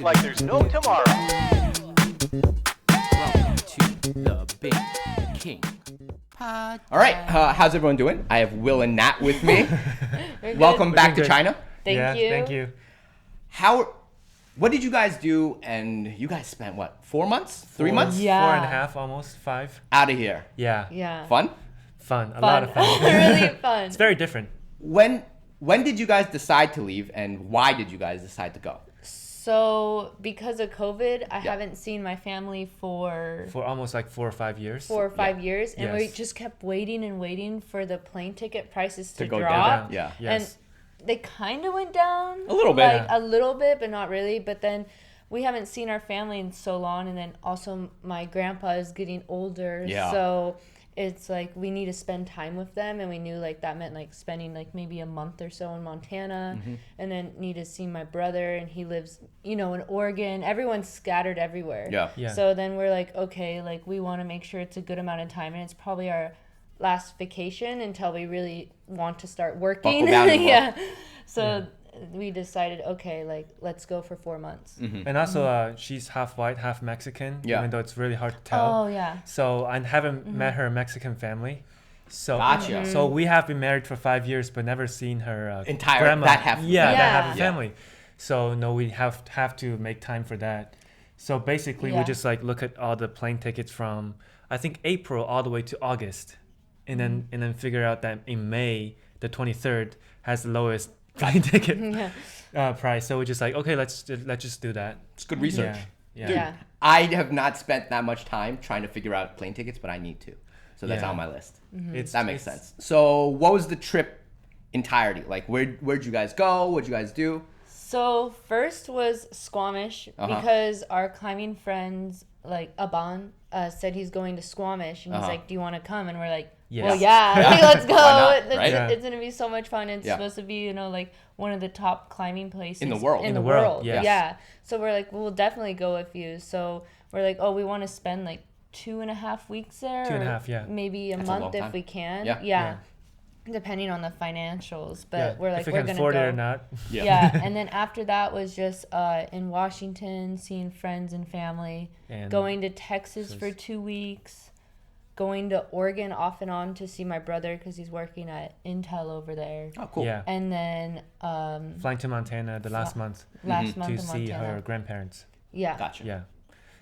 like there's no tomorrow. Welcome to the BingKing podcast. All right, how's everyone doing? I have Will and Nat with me. We're Welcome good. back to China. Thank you. Thank you. What did you guys do? And you guys spent what? 4 months? 3 months? Yeah. 4.5, almost 5. Out of here. Yeah. Yeah. Fun? Fun. A lot of fun. Really fun. It's very different. When did you guys decide to leave, and why did you guys decide to go? So because of COVID, I haven't seen my family for For almost like 4 or 5 years. 4 or 5 years, and we Yes. just kept waiting and waiting for the plane ticket prices to go drop. down. Yeah. Yes. And they kind of went down A little bit. like a little bit, but not really. But then we haven't seen our family in so long, and then also my grandpa is getting older, Yeah. so it's like we need to spend time with them, and we knew like that meant like spending like maybe a month or so in Montana, and then need to see my brother, and he lives in Oregon. Everyone's scattered everywhere. Yeah. So then we're like, okay, like we want to make sure it's a good amount of time, and it's probably our last vacation until we really want to start working. Buckle down and work. Yeah. So we decided, okay, like let's go for 4 months. And also, she's half white, half Mexican, Yeah. even though it's really hard to tell. Oh yeah. So I haven't met her Mexican family. So, Gotcha. So we have been married for 5 years, but never seen her Entire- grandma. that half of the Yeah, family. that half of the Yeah. family. So no, we have to make time for that. So basically, we Yeah. just like look at all the plane tickets from I think April all the way to August, and then figure out that in May the 23rd has the lowest plane ticket price. So we're just like, okay, let's just do that. It's good research. Yeah. Dude, Yeah. I have not spent that much time trying to figure out plane tickets, but I need to. So that's Yeah. on my list. It's, That makes it's- sense. So what was the trip entirety? Like where'd you guys go? What'd you guys do? So first was Squamish because our climbing friends like Aban said he's going to Squamish, and he's like, "Do you want to come?" And we're like, Yes. "Well, yeah, like, let's go! Why not, It's, right? Yeah. it's gonna be so much fun. It's Yeah. supposed to be like one of the top climbing places In the world. In In the the world, world, yes. yeah. So we're like, we'll definitely go with you. So we're like, oh, we want to spend like 2.5 weeks there, 2.5, or yeah. maybe a That's a long month time. if we can. Yeah. Yeah. Depending on the financials, but yeah. we're like, if we we're can gonna afford go. it or not. Yeah, and then after that was just in Washington, seeing friends and family, And going to Texas for 2 weeks, going to Oregon off and on to see my brother because he's working at Intel over there, Oh, cool. Yeah. and then Flying to Montana the last month last month to in see Montana. her grandparents. Yeah. Gotcha. Yeah.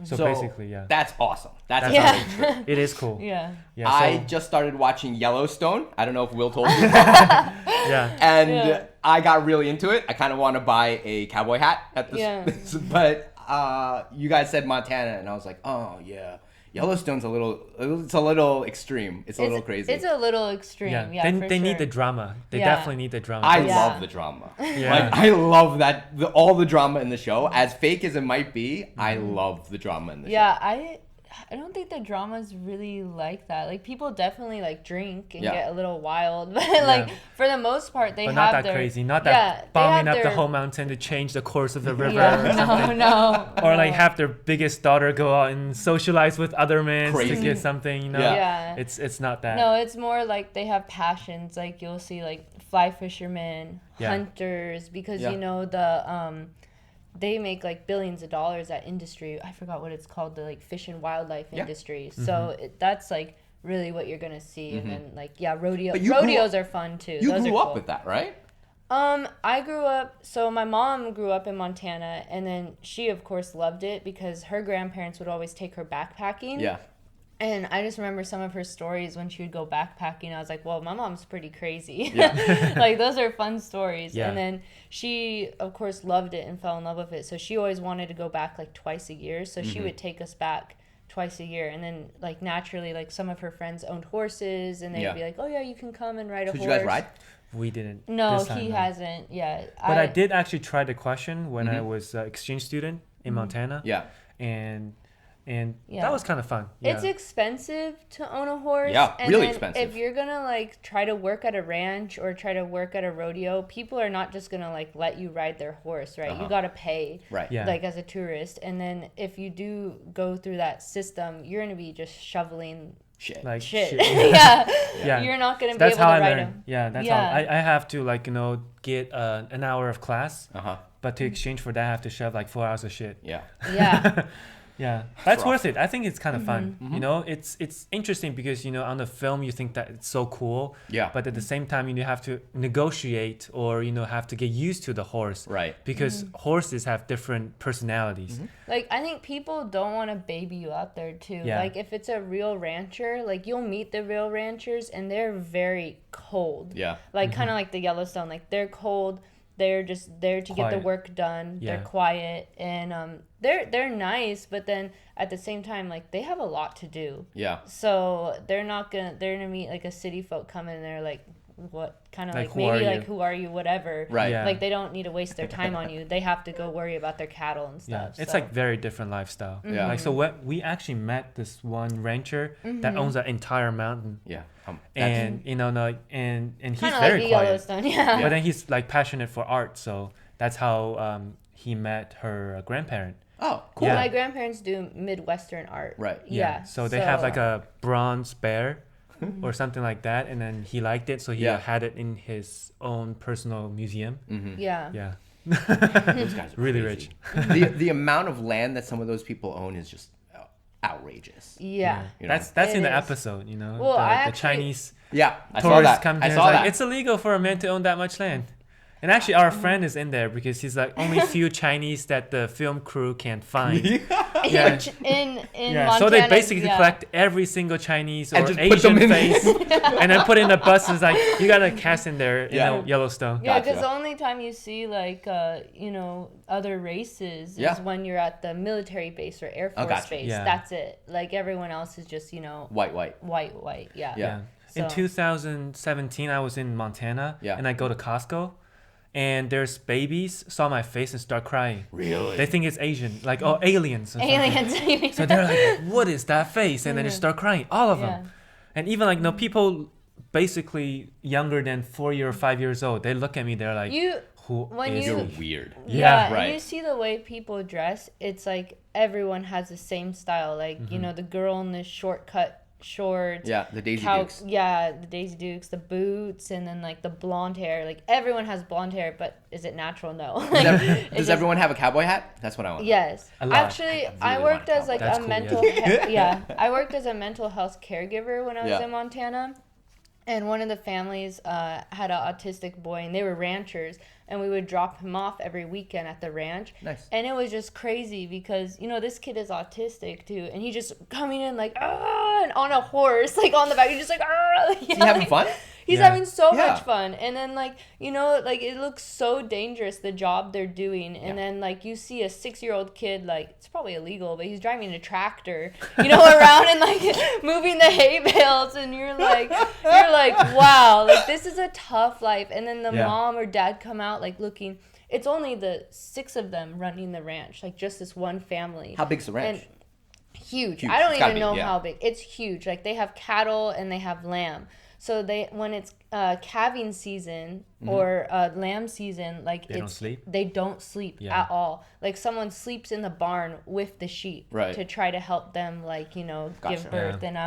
Mm-hmm. So, basically, yeah. That's awesome. That's That's a Yeah. great trip. It is cool. Yeah. Yeah. I So, just started watching Yellowstone. I don't know if Will told you. yeah. And Yeah. I got really into it. I kind of want to buy a cowboy hat at this. Yeah. But you guys said Montana, and I was like, oh yeah, Yellowstone's a little extreme. It's a little crazy. It's a little extreme. Yeah. Yeah. they for they need sure. the drama. They Yeah. definitely need the drama. I Yeah. love the drama. Yeah. Like I love that all the drama in the show, as fake as it might be. I love the drama in the Yeah, show. I don't think the drama's really like that. Like people definitely like drink and Yeah. get a little wild, but like for the most part they but have not that their crazy. Not yeah, that they bombing have up the their- whole mountain to change the course of the river. Yeah, Or something. no. Or like have their biggest daughter go out and socialize with other men to Crazy. get something, you know. Yeah. Yeah. It's not that. No, it's more like they have passions. Like you'll see like fly fishermen, Yeah. hunters, because Yeah. they make like billions of dollars at industry. I forgot what it's called, the like fish and wildlife Yeah. industry. So that's like really what you're gonna see. And then like rodeo But you grew rodeos up- are fun too. You Those grew are up cool. with that, right? I grew up, so my mom grew up in Montana, and then she of course loved it because her grandparents would always take her backpacking. Yeah. And I just remember some of her stories when she would go backpacking. I was like, well, my mom's pretty crazy. Yeah. Like, those are fun stories. Yeah. And then she, of course, loved it and fell in love with it. So she always wanted to go back, like, twice a year. So she would take us back twice a year. And then, like, naturally, like, some of her friends owned horses. And they'd Yeah. be like, oh, yeah, you can come and ride a So did horse. you guys ride? We didn't. No, this time, he no. hasn't. Yeah. But I did actually try the question when I was exchange student in Montana. Yeah. And Yeah. that was kind of fun. Yeah. It's expensive to own a horse. Yeah, and really then expensive. If you're gonna like try to work at a ranch or try to work at a rodeo, people are not just gonna like let you ride their horse, right? You gotta pay, Right. Yeah. like as a tourist. And then if you do go through that system, you're gonna be just shoveling Shit. like shit. shit. Yeah. Yeah. You're not gonna be That's able how to I ride learned. them. Yeah, that's Yeah. how I have to like get an hour of class Uh-huh. but to exchange for that, I have to shove like 4 hours of shit. Yeah. Yeah. Yeah, that's rough. worth it. I think it's kind of fun. Mm-hmm. You know, it's interesting because on the film you think that it's so cool. Yeah. But at the same time, you have to negotiate or have to get used to the horse. Right. Because horses have different personalities. Like, I think people don't want to baby you out there too. Yeah. Like, if it's a real rancher, like, you'll meet the real ranchers and they're very cold. Yeah. Like, kind of like the Yellowstone. Like, they're cold. They're just there to get the Quiet. work done. Yeah. They're quiet. And they're nice, but then at the same time, like, they have a lot to do. Yeah. So they're gonna meet like a city folk coming and they're like, what kind of Like, like who are maybe you? like, who are you, whatever. Right. Yeah. Like, they don't need to waste their time on you. They have to go worry about their cattle and Yeah, stuff. it's so. like very different lifestyle. Yeah. Like, so we actually met this one rancher that owns an entire mountain. Yeah. And and he's kind of very like the quiet. Yellowstone, yeah. But then he's like passionate for art, so that's how he met her grandparent. Oh, cool. Yeah. My grandparents do Midwestern art. Right. Yeah. So they have like a bronze bear or something like that, and then he liked it, so he Yeah. had it in his own personal museum. Yeah. Yeah, Those guys are really crazy. rich. The amount of land that some of those people own is just outrageous. Yeah. You know? That's in It the is. episode. Well, the, I the actually- Chinese Yeah, I saw tourists that. come I here. saw It's, that. like, it's illegal for a man to own that much land. And actually, our friend is in there because he's like only few Chinese that the film crew can find. Yeah. in Yeah, Montana. so they basically yeah. collect every single Chinese or And just put them Asian in- face, and then put in the bus. It's like you gotta cast in there, Yeah. Yellowstone. Yeah, Gotcha. because the only time you see like other races Yeah. is when you're at the military base or Air Oh, Force gotcha. base. Yeah. That's it. Like everyone else is just White. white. Yeah. Yeah. In So- 2017, I was in Montana, Yeah. and I go to Costco, and there's babies saw my face and start crying. Really? They think it's Asian, like aliens. Or something. Aliens. So they're like, "What is that face?" And then they start crying, all of Yeah. them. And even like people basically younger than 4 or 5 years old, they look at me. They're like, You "Who when is you- You're he?" weird. Yeah, and right. you see the way people dress, it's like everyone has the same style. Like, the girl in the shortcut shorts. Yeah, the Daisy Dukes. Yeah, the Daisy Dukes, the boots, and then like the blonde hair. Like everyone has blonde hair, but is it natural? No. Does everyone have a cowboy hat? That's what I want. Yes. A lot. Actually, I really worked want as like That's a cool, mental I worked as a mental health caregiver when I was Yeah. in Montana. And one of the families had an autistic boy, and they were ranchers, and we would drop him off every weekend at the ranch. Nice. And it was just crazy because, this kid is autistic too, and he's just coming in like, and on a horse, like on the back, he's just like, Is he having fun? He's Yeah. having so Yeah. much fun. And then it looks so dangerous, the job they're doing. And then you see a 6-year-old kid, it's probably illegal, but he's driving a tractor, around and moving the hay bales. And you're like, wow, this is a tough life. And then the Yeah. mom or dad come out looking, it's only the 6 of them running the ranch, just this one family. How big's the ranch? And huge. Huge. I don't It's gotta even be, know yeah. how big. It's huge. They have cattle and they have lamb. So when it's calving season or lamb season, don't sleep? They don't sleep Yeah. at all. Someone sleeps in the barn with the sheep Right. to try to help them Gotcha. give birth. Yeah. And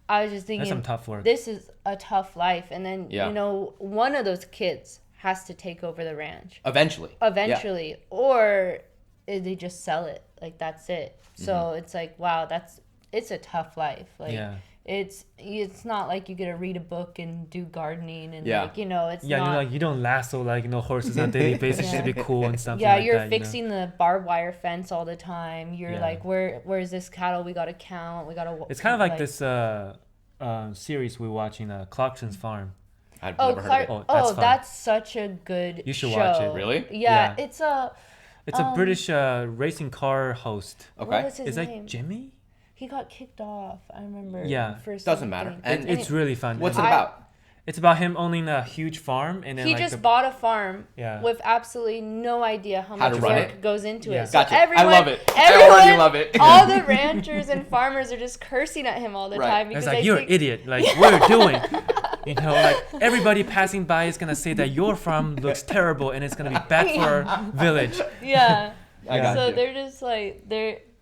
I was just thinking, That's some tough work. this is a tough life. And then Yeah. one of those kids has to take over the ranch Eventually. eventually, or they just sell it. That's it. So it's wow, it's a tough life. Yeah. It's not like you get to read a book and do gardening and Yeah. it's Yeah, not. you don't lasso horses on a daily basis just to be cool and stuff. Yeah, like you're that, fixing the barbed wire fence all the time. You're Yeah. where's this cattle? We gotta count. We gotta. It's kind of like this series we're watching, Clarkson's Farm. I've Oh, never heard of it. Oh, that's fun. that's such a good. You should show. watch it. Really? Yeah, Yeah. it's a. It's a British racing car host. What Okay. was his It's name? like Jimmy. He got kicked off. I remember. Yeah. For Doesn't matter. something. And It's really fun. What's it And about? It's about him owning a huge farm, and then He just bought a farm Yeah. with absolutely no idea how How much to run work it. goes into Yeah. it. So Gotcha. I everyone, love it. I Everyone, already love it. all the ranchers and farmers are just cursing at him all the Right. time It's because like they you're think, an idiot. Like what are you doing? Everybody passing by is gonna say that your farm looks terrible and it's gonna be bad for our village. yeah. I got So you. they're just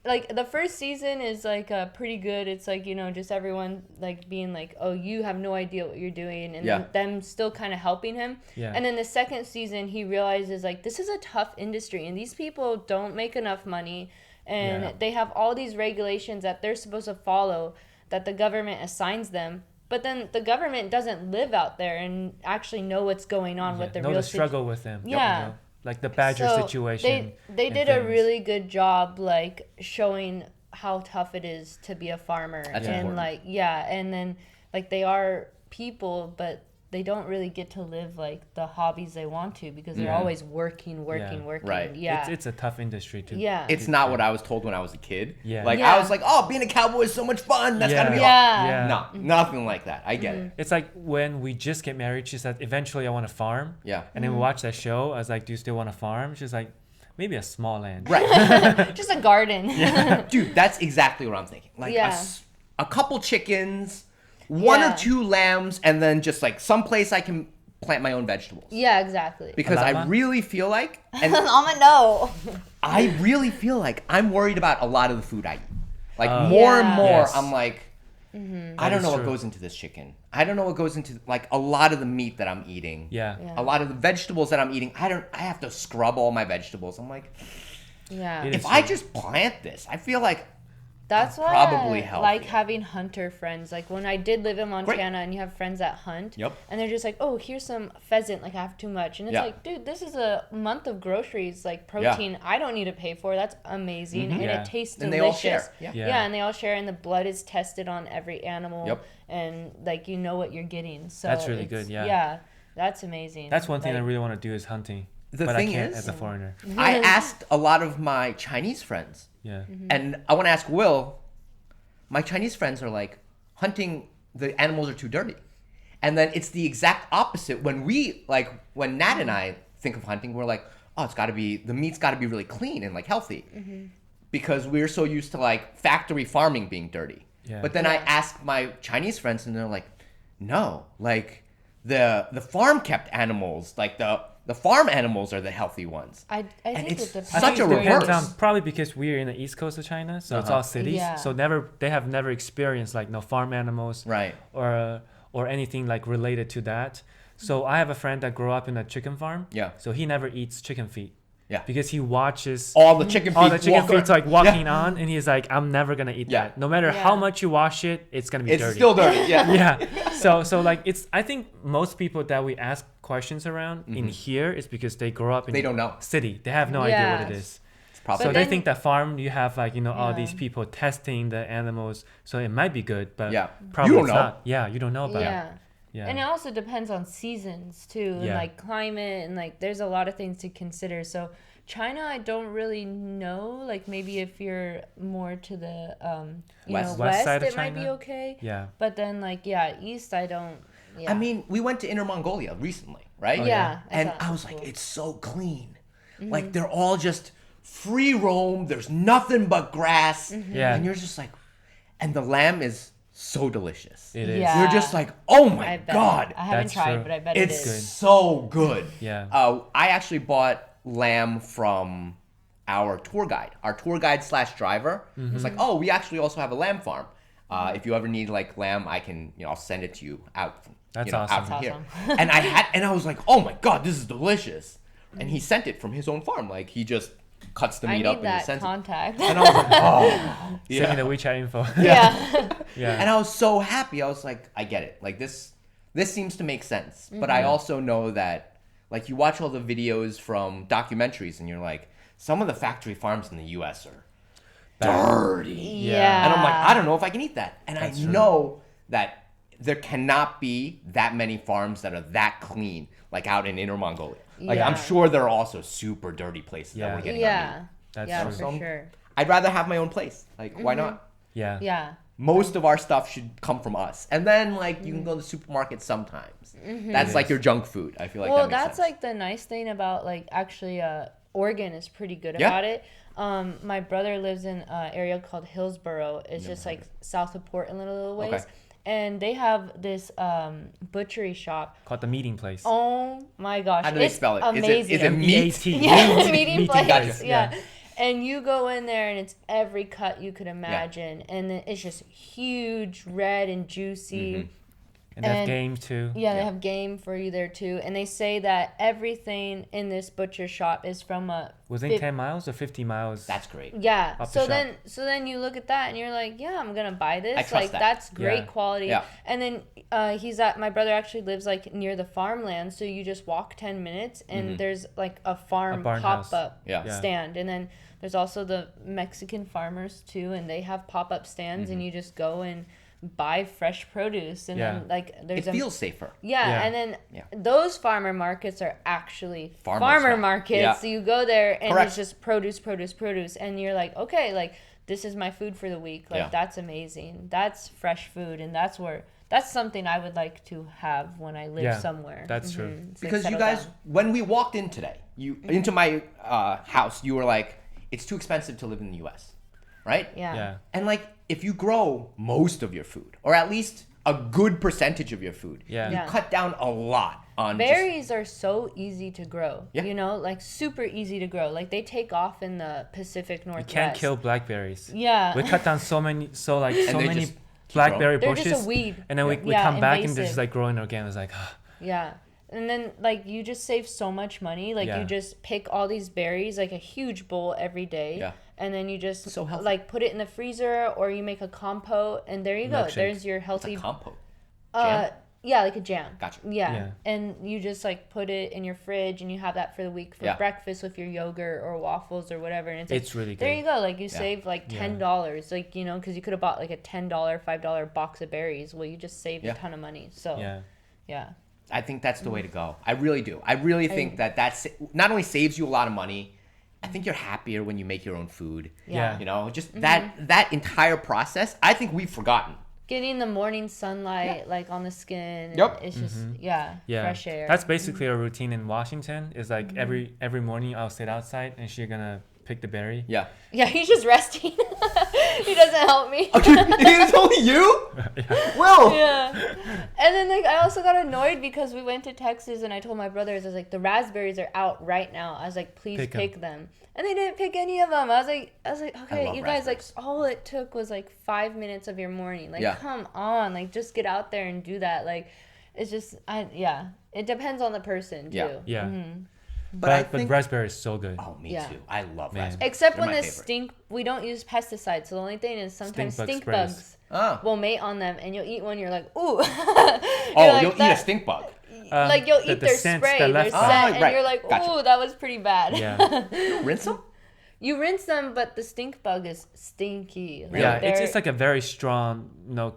like the first season is like pretty good. It's like, you know, just everyone like being like, oh, you have no idea what you're doing, and then them still kind of helping him. And then the second season he realizes like this is a tough industry and these people don't make enough money, and they have all these regulations that they're supposed to follow that the government assigns them. But then the government doesn't live out there and actually know what's going on with the know real the struggle with them. Yeah. You know? Like the badger situation. They did a really good job like showing how tough it is to be a farmer. That's and important. like and then like they are people, but they don't really get to live like the hobbies they want to because they're always working. Right. Yeah. It's a tough industry too. Yeah. It's not what I was told when I was a kid. Yeah. Like Yeah. I was like, oh, being a cowboy is so much fun. That's gotta be Yeah. No, nothing like that. I get it. It's like when we just get married, she said, eventually I want to farm. Yeah. And then we watched that show. I was like, do you still want to farm? She's like, maybe a small land. Right. Just a garden. Dude, that's exactly what I'm thinking. Like a couple chickens, one or two lambs, and then just like someplace I can plant my own vegetables. Yeah, exactly. Because I llama? really feel like, and Alma, no. I really feel like I'm worried about a lot of the food I eat. Like more and more, Yes. I'm like, I don't know what goes into this chicken. I don't know what goes into like a lot of the meat that I'm eating. Yeah. A lot of the vegetables that I'm eating, I have to scrub all my vegetables. I'm like, Yeah. It if is I true. just plant this, I feel like That's why probably I healthier. like having hunter friends. Like when I did live in Montana and you have friends that hunt, Yep. and they're just like, oh, here's some pheasant, like I have too much. And it's Yeah. like, dude, this is a month of groceries, like protein I don't need to pay for. That's amazing. And Yeah. it tastes And delicious. they all share. Yeah. Yeah, and they all share, and the blood is tested on every animal. Yep. And like you know what you're getting. So That's really it's- good, yeah. Yeah, that's amazing. That's one thing I Like, really want to do is hunting. The but thing I can't is- as a foreigner. I asked a lot of my Chinese friends, Yeah. and I want to ask Will. My Chinese friends are like, hunting, the animals are too dirty. And then it's the exact opposite when when Nat and I think of hunting, we're like, oh, the meat's got to be really clean and like healthy. Because we're so used to like factory farming being dirty. Yeah. But then I ask my Chinese friends and they're like, no, like the farm kept animals, like the farm animals are the healthy ones. I think it's it depends. I such think a it depends reverse. on- probably because we're in the east coast of China, so it's all cities. Yeah. So they have never experienced like no farm animals, Right. or anything like related to that. So I have a friend that grew up in a chicken farm. Yeah. So he never eats chicken feet. Yeah. Because he watches All the chicken feet. all the chicken walk feet's around. like walking on, and he's like, I'm never gonna eat Yeah. that. No matter how much you wash it, it's gonna be It's dirty. still dirty. Yeah. Yeah. So like it's, I think most people that we ask questions around in here is because they grow up in They don't know. city. They have no idea what it Yes. is. It's probably So But they then- think that farm you have like, you know, all Yeah. these people testing the animals, so it might be good, but Yeah. probably You don't it's know. not. Yeah, you don't know about Yeah. it. Yeah. And it also depends on seasons too, and Yeah. like climate, and like there's a lot of things to consider. So China, I don't really know. Like maybe if you're more to the West west, side of it might be China? okay. Yeah. But then like east, I don't. Yeah. I mean, we went to Inner Mongolia recently, right? Oh, yeah. And thought I that was like, cool. it's so clean. Like they're all just free roam. There's nothing but grass. Yeah. And you're just like, and the lamb is so delicious. It is. Yeah. You're just like, oh my I bet. God. I haven't That's tried, true. but I bet It's it is. so good. Yeah. I actually bought lamb from our tour guide. Our tour guide / driver was like, oh, we actually also have a lamb farm. If you ever need like lamb, I can, I'll send it to you out. That's Out awesome. from here. That's and I was like, oh my God, this is delicious. And he sent it from his own farm. Like he just cuts the I meat need up and he that sends it. contact. And I was like, oh. Send me the WeChat info. yeah. Yeah. And I was so happy. I was like, I get it. Like this seems to make sense. But I also know that like you watch all the videos from documentaries and you're like, some of the factory farms in the US are dirty. Yeah. And I'm like, I don't know if I can eat that. And That's I true. know that there cannot be that many farms that are that clean, like out in Inner Mongolia. Like I'm Yeah. sure there are also super dirty places that Yeah. we're getting our meat. Yeah. That's yeah, true. for So- sure. I'd rather have my own place. Like, why not? Yeah. Yeah. Most of our stuff should come from us. And then, like, you can go to the supermarket sometimes. That's like your junk food. I feel like Well, that makes that's sense. like the nice thing about like actually Oregon is pretty good Yeah. about it. My brother lives in an area called Hillsboro. It's just like south of Portland a little ways. Okay. And they have this butchery shop. Called the meeting place. Oh my gosh. How do they it's spell it? Is it- amazing. is it meat? MEAT. Yeah, meeting place. Gotcha. Yeah. And you go in there and it's every cut you could imagine. And then it's just huge, red and juicy. And they have game too. Yeah, they have game for you there too. And they say that everything in this butcher shop is from a Within 10 miles or 50 miles. That's great. yeah. Up the So shop. then you look at that and you're like, yeah, I'm gonna buy this. I trust Like that. that's great Yeah. quality. Yeah. And then my brother actually lives like near the farmland, so you just walk 10 minutes and there's like a farm barn house. pop-up Yeah. Yeah. stand. And then there's also the Mexican farmers too, and they have pop-up stands and you just go and buy fresh produce. And Yeah. then like It there's feels safer. Yeah. and then Yeah. those farmer markets are actually Farmers farmer now. markets. Yeah. So you go there and Correct. it's just produce, and you're like, okay, like this is my food for the week. Like Yeah. that's amazing. That's fresh food, and that's something I would like to have when I live Yeah, somewhere. that's true. It's like Because you settle guys, down. when we walked in today, into my house, you were like, it's too expensive to live in the U.S., right? Yeah. Yeah. And like, if you grow most of your food, or at least a good percentage of your food, Yeah. you Yeah. cut down a lot on just, Berries are so easy to grow. Yeah. You know, like super easy to grow. Like they take off in the Pacific You Northwest. can't kill blackberries. Yeah. We cut down so many they just keep blackberry They're bushes. just a weed. And then we Yeah, come back and they're invasive. just like growing again. It's like, Yeah. And then like you just save so much money. Like Yeah. you just pick all these berries, like a huge bowl every day. Yeah. And then you just So healthy. like put it in the freezer, or you make a compote, and there you go. Milkshake. There's your it's healthy a compote. uh yeah, like a jam. Gotcha. Yeah. Yeah. And you just like put it in your fridge and you have that for the week for Yeah. breakfast with your yogurt or waffles or whatever. And it's like, really there good. you go. Like you Yeah. save like Yeah. $10, like, you know, because you could have bought like a $10, $5 box of berries. Well, you just saved Yeah. a ton of money. So Yeah. yeah. I think that's the way to go. I really do. I really think that's not only saves you a lot of money. I think you're happier when you make your own food. Yeah. You know, just that entire process. I think we've forgotten. Getting the morning sunlight like on the skin. and Yep. It's just Yeah. fresh air. That's basically a routine in Washington. Is like every morning I'll sit outside and she's gonna pick the berry. Yeah. Yeah, he's just resting. He doesn't help me. It's only you? Will. Yeah. And then like I also got annoyed because we went to Texas and I told my brothers, I was like, the raspberries are out right now. I was like, please Pick 'em. pick them. And they didn't pick any of them. I was like, okay, love you guys, like raspberries. all it took was like 5 minutes of your morning. Like, Yeah. come on, like just get out there and do that. Like, it's just, it depends on the person too. Yeah. Yeah. But But raspberry is so good. Oh, me Yeah. too. I love Man. raspberries. Except They're when my the favorite. we don't use pesticides. So the only thing is sometimes Stink bug stink sprays. bugs Oh. will mate on them, and you'll eat one. You're like, ooh. Oh, you'll eat a stink bug. Like you'll the- eat the their scents spray, that their left scent, behind. and right. you're like, ooh, Gotcha. that was pretty bad. Yeah. Rinse them? You rinse them, but the stink bug is stinky. Like, Yeah. It's they're- like a very strong,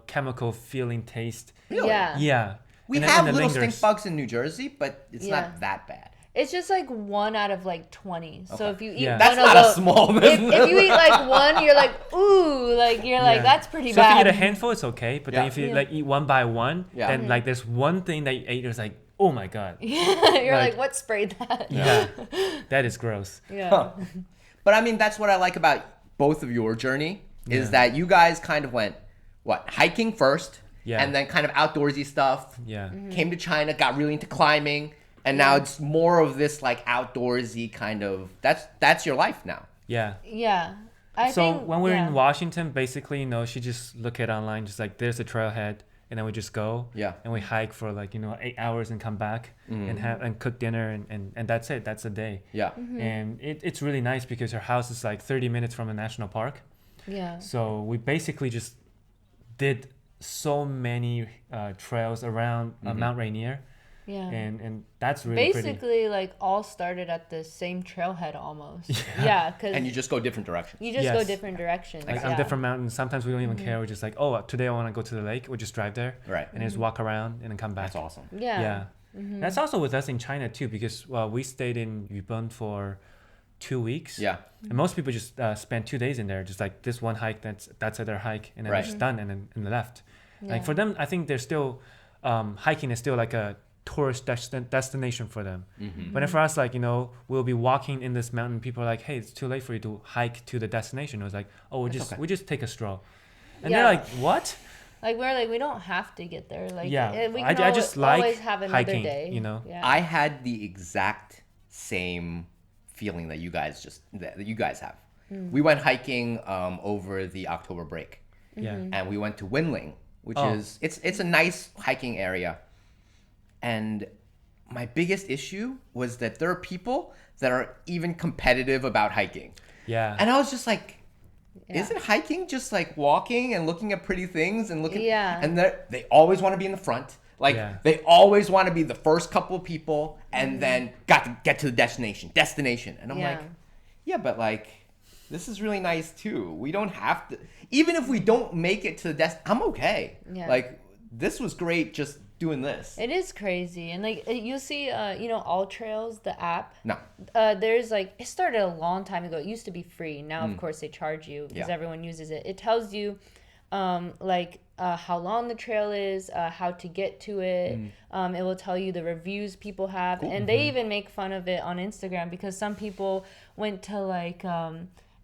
chemical feeling taste. Really? Yeah. Yeah. We And then- have and it little lingers. stink bugs in New Jersey, but it's Yeah. not that bad. It's just like 1 out of like 20. So Okay. if you eat Yeah. one That's of not a those, small if business. you eat like one, you're like, ooh, like you're like, Yeah. that's pretty So bad. if you eat a handful, it's okay. But then Yeah. if you Yeah. like eat one by one, Yeah. then like there's one thing that you ate, it's like, oh my god. You're like- like, what sprayed that? Yeah. That is gross. Yeah. Huh. But I mean, that's what I like about both of your journey is Yeah. that you guys kind of went, hiking first, Yeah. and then kind of outdoorsy stuff. Yeah. Came to China, got really into climbing, and now it's more of this like outdoorsy kind of. That's your life now. Yeah. Yeah. I So think, when we're yeah. in Washington, basically, she just look at online, just like there's a trailhead, and then we just go. Yeah. And we hike for like 8 hours and come back and cook dinner and that's it. That's a day. Yeah. And it's really nice because her house is like 30 minutes from a national park. Yeah. So we basically just did so many trails around Mount Rainier, Yeah. and that's really pretty. Basically, like all started at the same trailhead almost. Yeah, because And you just go different directions. you just go Yes. different directions. Like yeah. on different mountains. Sometimes we don't even care. We're just like, oh, today I want to go to the lake. We just drive there, Right. and just walk around and then come back. That's awesome. Yeah. Yeah. That's also with us in China too, because we stayed in Yubon for 2 weeks. Yeah. And most people just spend 2 days in there, just like this one hike. That's their hike, and then Right. they're just done, and then and left. Yeah. Like for them, I think they're still hiking is still like a tourist destination for them. But for us, like we'll be walking in this mountain. People are like, "Hey, it's too late for you to hike to the destination." It was like, "Oh, okay. we just take a stroll," and Yeah. they're like, "What?" Like we're like we don't have to get there. Like Yeah. we I can just like always have another hiking, day. Yeah. I had the exact same feeling that you guys have. We went hiking over the October break. Yeah. And we went to Winling, which is it's a nice hiking area. And my biggest issue was that there are people that are even competitive about hiking. Yeah. And I was just like, Yeah. isn't hiking just like walking and looking at pretty things and looking? Yeah. And they always want to be in the front. Like they always want to be the first couple of people and then got to get to the destination. And I'm like, yeah, but like, this is really nice too. We don't have to, even if we don't make it to the I'm okay. Yeah. Like, this was great just doing this. It is crazy. And like you'll see All Trails, the app. No. There's like, it started a long time ago. It used to be free. Now of course they charge you because everyone uses it. It tells you how long the trail is, how to get to it. It will tell you the reviews people have. Cool. And they even make fun of it on Instagram because some people went to like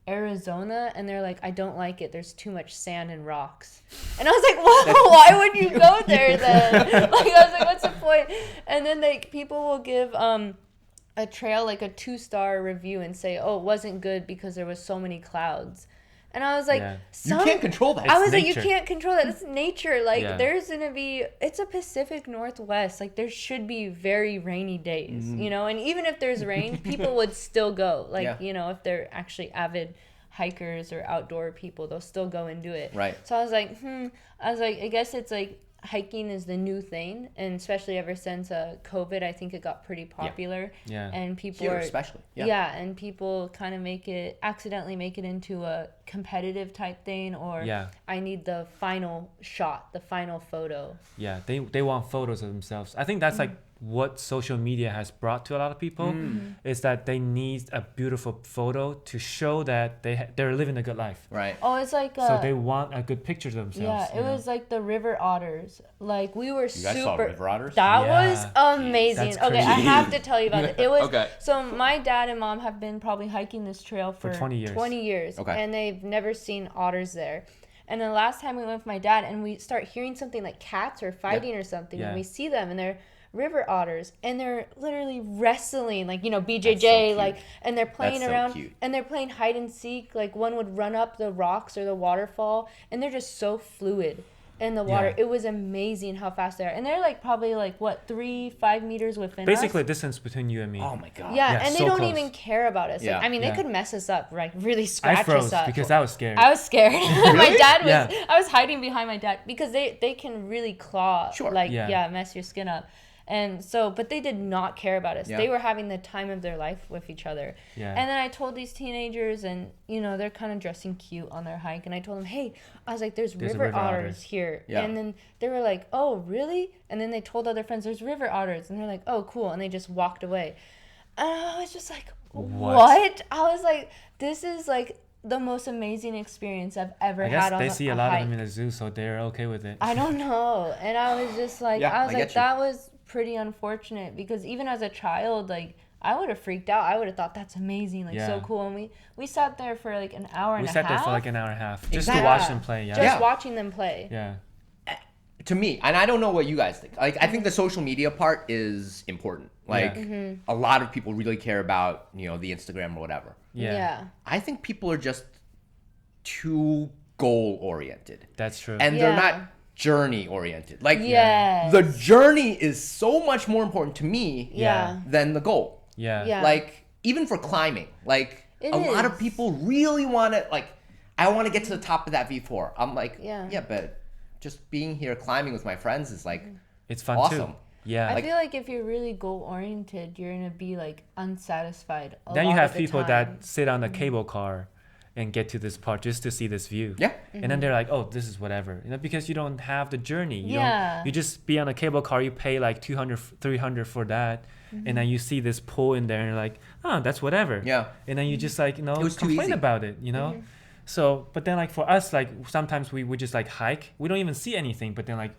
Arizona and they're like, I don't like it, there's too much sand and rocks. And I was like, well, why would you go there then? Like, I was like, what's the point? And then like people will give a trail like a 2-star review and say, oh, it wasn't good because there was so many clouds. And I was like, you can't control that. I was like, nature. you can't control that. It's nature. Like, Yeah. there's going to be, it's a Pacific Northwest. Like, there should be very rainy days, you know? And even if there's rain, people would still go. Like, if they're actually avid hikers or outdoor people, they'll still go and do it. Right. So I was like, I guess it's like, hiking is the new thing, and especially ever since COVID, I think it got pretty popular. Yeah. And people Here are especially. and people kind of accidentally make it into a competitive type thing, or I need the final shot, the final photo. Yeah, they want photos of themselves. I think that's like what social media has brought to a lot of people is that they need a beautiful photo to show that they're living a good life. Right. Oh, it's like So they want a good picture of themselves. yeah, it was like the river otters. Like, we were You guys saw river otters? That Yeah. was amazing. That's Okay, I crazy. have to tell you about it. It was Okay. So my dad and mom have been probably hiking this trail for 20 years. 20 years, Okay. and they've never seen otters there. And the last time we went with my dad, and we start hearing something like cats are fighting or something, and we see them, and they're river otters, and they're literally wrestling, like, BJJ, cute. like, and they're playing That's so around, cute. and they're playing hide and seek. Like, one would run up the rocks or the waterfall, and they're just so fluid in the water. Yeah. It was amazing how fast they are, and they're like probably like 3-5 meters within Basically us. distance between you and me. Oh my god. Yeah, Yeah, and they so don't close. even care about us. Yeah. Like, I mean, they Yeah. could mess us up, like really I scratch froze us up. because I was scared. I was scared. My dad was. Yeah. I was hiding behind my dad because they can really claw, Sure. like Yeah. mess your skin up. And so, but they did not care about us. Yeah. They were having the time of their life with each other. Yeah. And then I told these teenagers, and they're kind of dressing cute on their hike, and I told them, hey, I was like, there's a river river otter. otters here. Yeah. And then they were like, oh, really? And then they told other friends, there's river otters, and they're like, oh, cool, and they just walked away. And I was just like, what? I was like, this is like the most amazing experience I've ever I guess had on they see a lot hike. of them in the zoo, so they're okay with it. I don't know. And I was just like, Yeah, I was I like, get you. that was pretty unfortunate, because even as a child, like, I would have freaked out. I would have thought that's amazing, like, so Yeah. cool. And we sat there for like an hour and We a sat half. there for like an hour and a half just Exactly. to watch them play. Yeah. just watching them play. Yeah. To me, and I don't know what you guys think. Like, I think the social media part is important. Like, a lot of people really care about, the Instagram or whatever. Yeah. I think people are just too goal oriented. That's true. And they're Yeah. not journey oriented. Like, Yes. the journey is so much more important to me Yeah. than the goal. yeah. Yeah. Like, even for climbing, like, It a lot of is. people really want to, like, I want to get to the top of that V4. I'm like, Yeah. but just being here climbing with my friends is like, It's fun awesome. too. Yeah. I feel like if you're really goal oriented, you're gonna be like unsatisfied. Then you lot have of the people time. that sit on the cable car and get to this part just to see this view. Yeah. And then they're like, oh, this is whatever. Because you don't have the journey. You Yeah. don't, you just be on a cable car, you pay like 200, 300 for that. And then you see this pool in there and you're like, oh, that's whatever. Yeah. And then you just like, was too complain easy. about it, So, but then like for us, like sometimes we would just like hike. We don't even see anything. But then like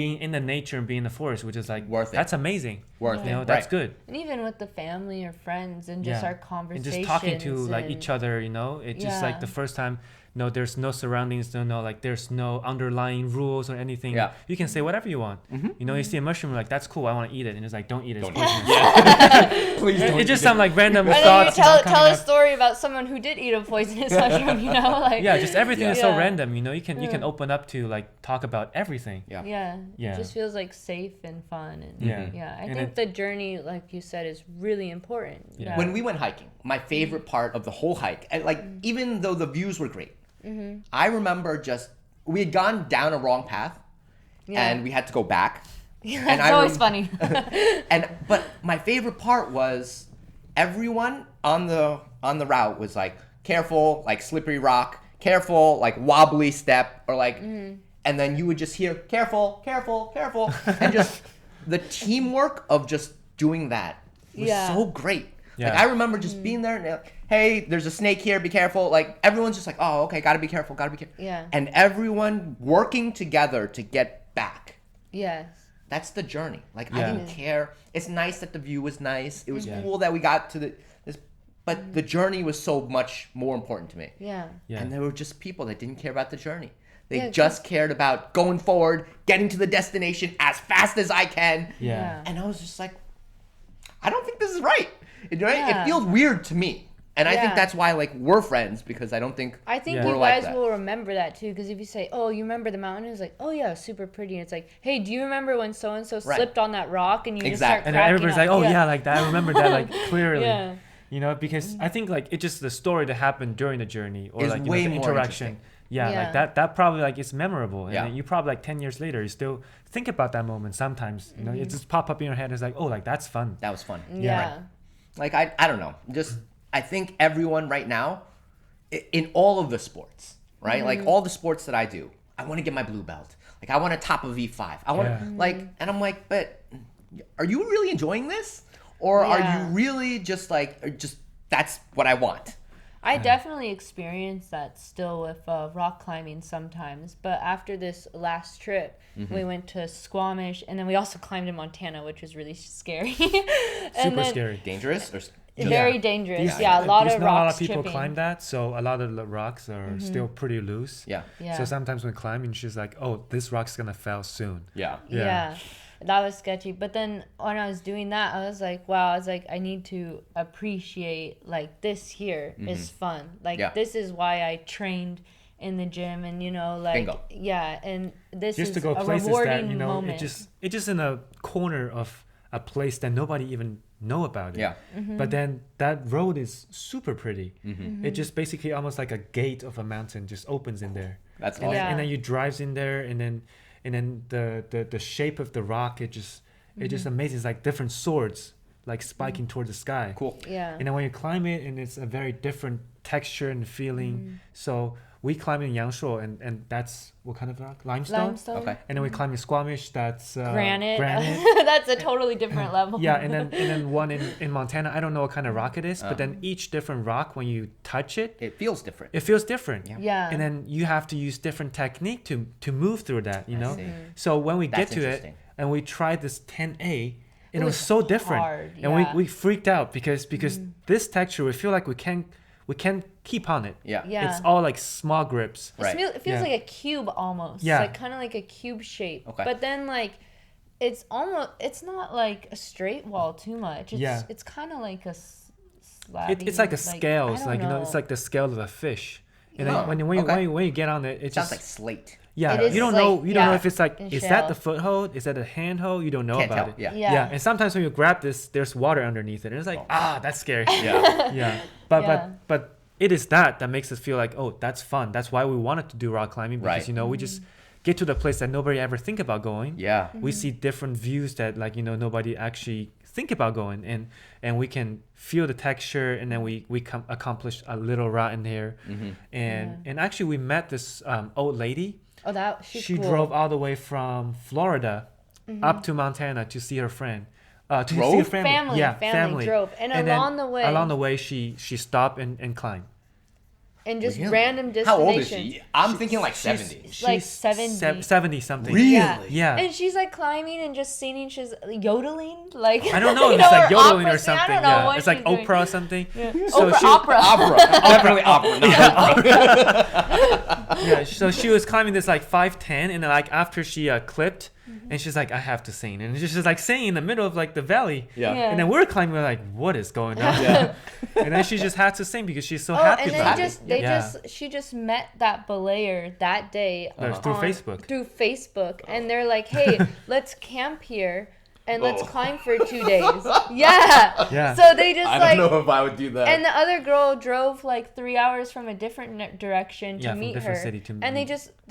being in the nature and being in the forest, which is like Worth it. that's amazing. Worth You know, it. that's Right. good. And even with the family or friends and just our And conversations. just talking to like and- each other, you know, it's just like Yeah. the first time. No, there's no surroundings. No, like there's no underlying rules or anything. Yeah. You can say whatever you want. You know, you see a mushroom, like that's cool. I want to eat it, and it's like don't eat it. It's Don't eat poisonous. Please don't. It just sounds like random And then you thoughts. tell, you know, tell coming a up. story about someone who did eat a poisonous mushroom, you know? Like, Yeah, just everything is so Yeah. random. You know, you can open up to like talk about everything. Yeah. Yeah. Yeah. It just feels like safe and fun. And Yeah. yeah. I And think it- the journey, like you said, is really important. Yeah. When we went hiking, my favorite part of the whole hike, and like even though the views were great, I remember just we had gone down a wrong path, Yeah. and we had to go back. Yeah, And it's I always rem- funny. But my favorite part was everyone on the route was like careful, like slippery rock, careful, like wobbly step, or like, and then you would just hear careful, careful, careful, and just the teamwork of just doing that was Yeah. so great. Yeah. Like I remember just being there and they're like, hey, there's a snake here, be careful. Like everyone's just like, oh, okay, gotta be careful, gotta be careful. Yeah. And everyone working together to get back. Yes. That's the journey. Like I Yeah. didn't care. It's nice that the view was nice. It was Yeah. cool that we got to this, but the journey was so much more important to me. Yeah. Yeah. And there were just people that didn't care about the journey. They Yeah, just cared about going forward, getting to the destination as fast as I can. Yeah. And I was just like, I don't think this is right. Right? Yeah. It feels weird to me. And I think Yeah. that's why like we're friends, because I don't think I think Yeah. you We're like guys that. will remember that too, because if you say, "Oh, you remember the mountain?" It's like, "Oh yeah, super pretty." And it's like, "Hey, do you remember when so and so Right. slipped on that rock?" And you just Exactly. start And then cracking everybody's up. like, oh yeah, like that. I remember that like clearly. Yeah. You know, because I think like it's just the story that happened during the journey or Is like you way know, the more interaction. interesting. Yeah, Yeah. like that probably like it's memorable. And Yeah. then you probably like 10 years later you still think about that moment sometimes. You know, it just pop up in your head. It's like, oh, like that's fun. that was fun. Yeah. Like I don't know. Just I think everyone right now, in all of the sports, right? Like all the sports that I do, I want to get my blue belt. Like I want to top a V5. I want Yeah. to like, and I'm like, but are you really enjoying this, or are Yeah. you really just like just that's what I want? I definitely experience that still with rock climbing sometimes. But after this last trip, we went to Squamish, and then we also climbed in Montana, which was really scary. And Super then- scary. Dangerous or Very dangerous. Yeah. Yeah, a lot There's of not a lot rocks of people tripping. climb that, so a lot of the rocks are still pretty loose. Yeah. Yeah. So sometimes when climbing, she's like, "Oh, this rock's gonna fall soon." Yeah. Yeah. That was sketchy. But then when I was doing that, I was like, wow, I was like, I need to appreciate like this here is fun. Like Yeah. this is why I trained in the gym, and you know, like Bingo. yeah, and this Just is to go a places rewarding that you know, moment. it just in a corner of a place that nobody even know about it. Yeah. But then that road is super pretty. Mm-hmm. It just basically almost like a gate of a mountain just opens in there. That's And, awesome. Yeah. and then you drives in there, and then the shape of the rock, it just amazing. It's like different swords like spiking towards the sky. Cool. yeah. And then when you climb it, and it's a very different texture and feeling. So we climb in Yangshuo, and that's what kind of rock? Limestone. Limestone. Okay. And then we climb in Squamish. That's Granite. Granite. That's a totally different level. Yeah, and then one in Montana. I don't know what kind of rock it is, but then each different rock, when you touch it, It feels different. it feels different. Yeah. Yeah. And then you have to use different technique to move through that. You know. see. So when we That's get to it, interesting. and we tried this 10A, it was was so different, hard, and yeah. we freaked out because this texture, we feel like we can't keep on it. Yeah. Yeah. It's all like small grips. Right. It feels Yeah. like a cube almost. Yeah. Like kind of like a cube shape. Okay. But then like it's not like a straight wall too much. It's Yeah. it's kind of like a slab. It's like a scale. It's like, you know, it's like the scale of a fish. And Oh, then when okay. you get on it, it Sounds just like slate. yeah. It is You don't like- know. You don't know yeah, if it's like in is shell. that the foothold? Is that a handhold? You don't know Can't about tell. it. Yeah. Yeah. Yeah. And sometimes when you grab this, there's water underneath it, and it's like that's scary. Yeah. Yeah. But Yeah. but it is that makes us feel like, oh, that's fun. That's why we wanted to do rock climbing, because Right. you know we just get to the place that nobody ever think about going. Yeah. We see different views that like, you know, nobody actually think about going, and we can feel the texture, and then we accomplish a little route in there. And actually we met this old lady. Oh, that she's She cool. drove all the way from Florida up to Montana to see her friend. To see Drove? her family. Family drove. And then along the way- she stopped and climbed. and just Really? random How old is destinations. she? I'm thinking like 70. She's like 70. 70 something. Really? Yeah. And she's like climbing and just singing. She's yodeling, like I don't know you if it's like or yodeling opera or singing. I something. don't know Yeah, what it's like she's doing. Oprah or something. Yeah. So Oprah, she- opera. Definitely opera. Not opera. Yeah, so she was climbing this like 510, and then like after she clipped, and she's like, I have to sing, and she's just like singing in the middle of like the valley. Yeah. Yeah. And then we're climbing, we're like, what is going on? Yeah. And then she just had to sing because she's so Oh, happy and about then it. she just met that belayer that day Through Facebook. Through Facebook, and they're like, hey, let's camp here and let's Oh. climb for 2 days. Yeah. Yeah. So they just I like. don't know if I would do that. And the other girl drove like 3 hours from a different direction to Yeah, from meet different her. city to and they meet.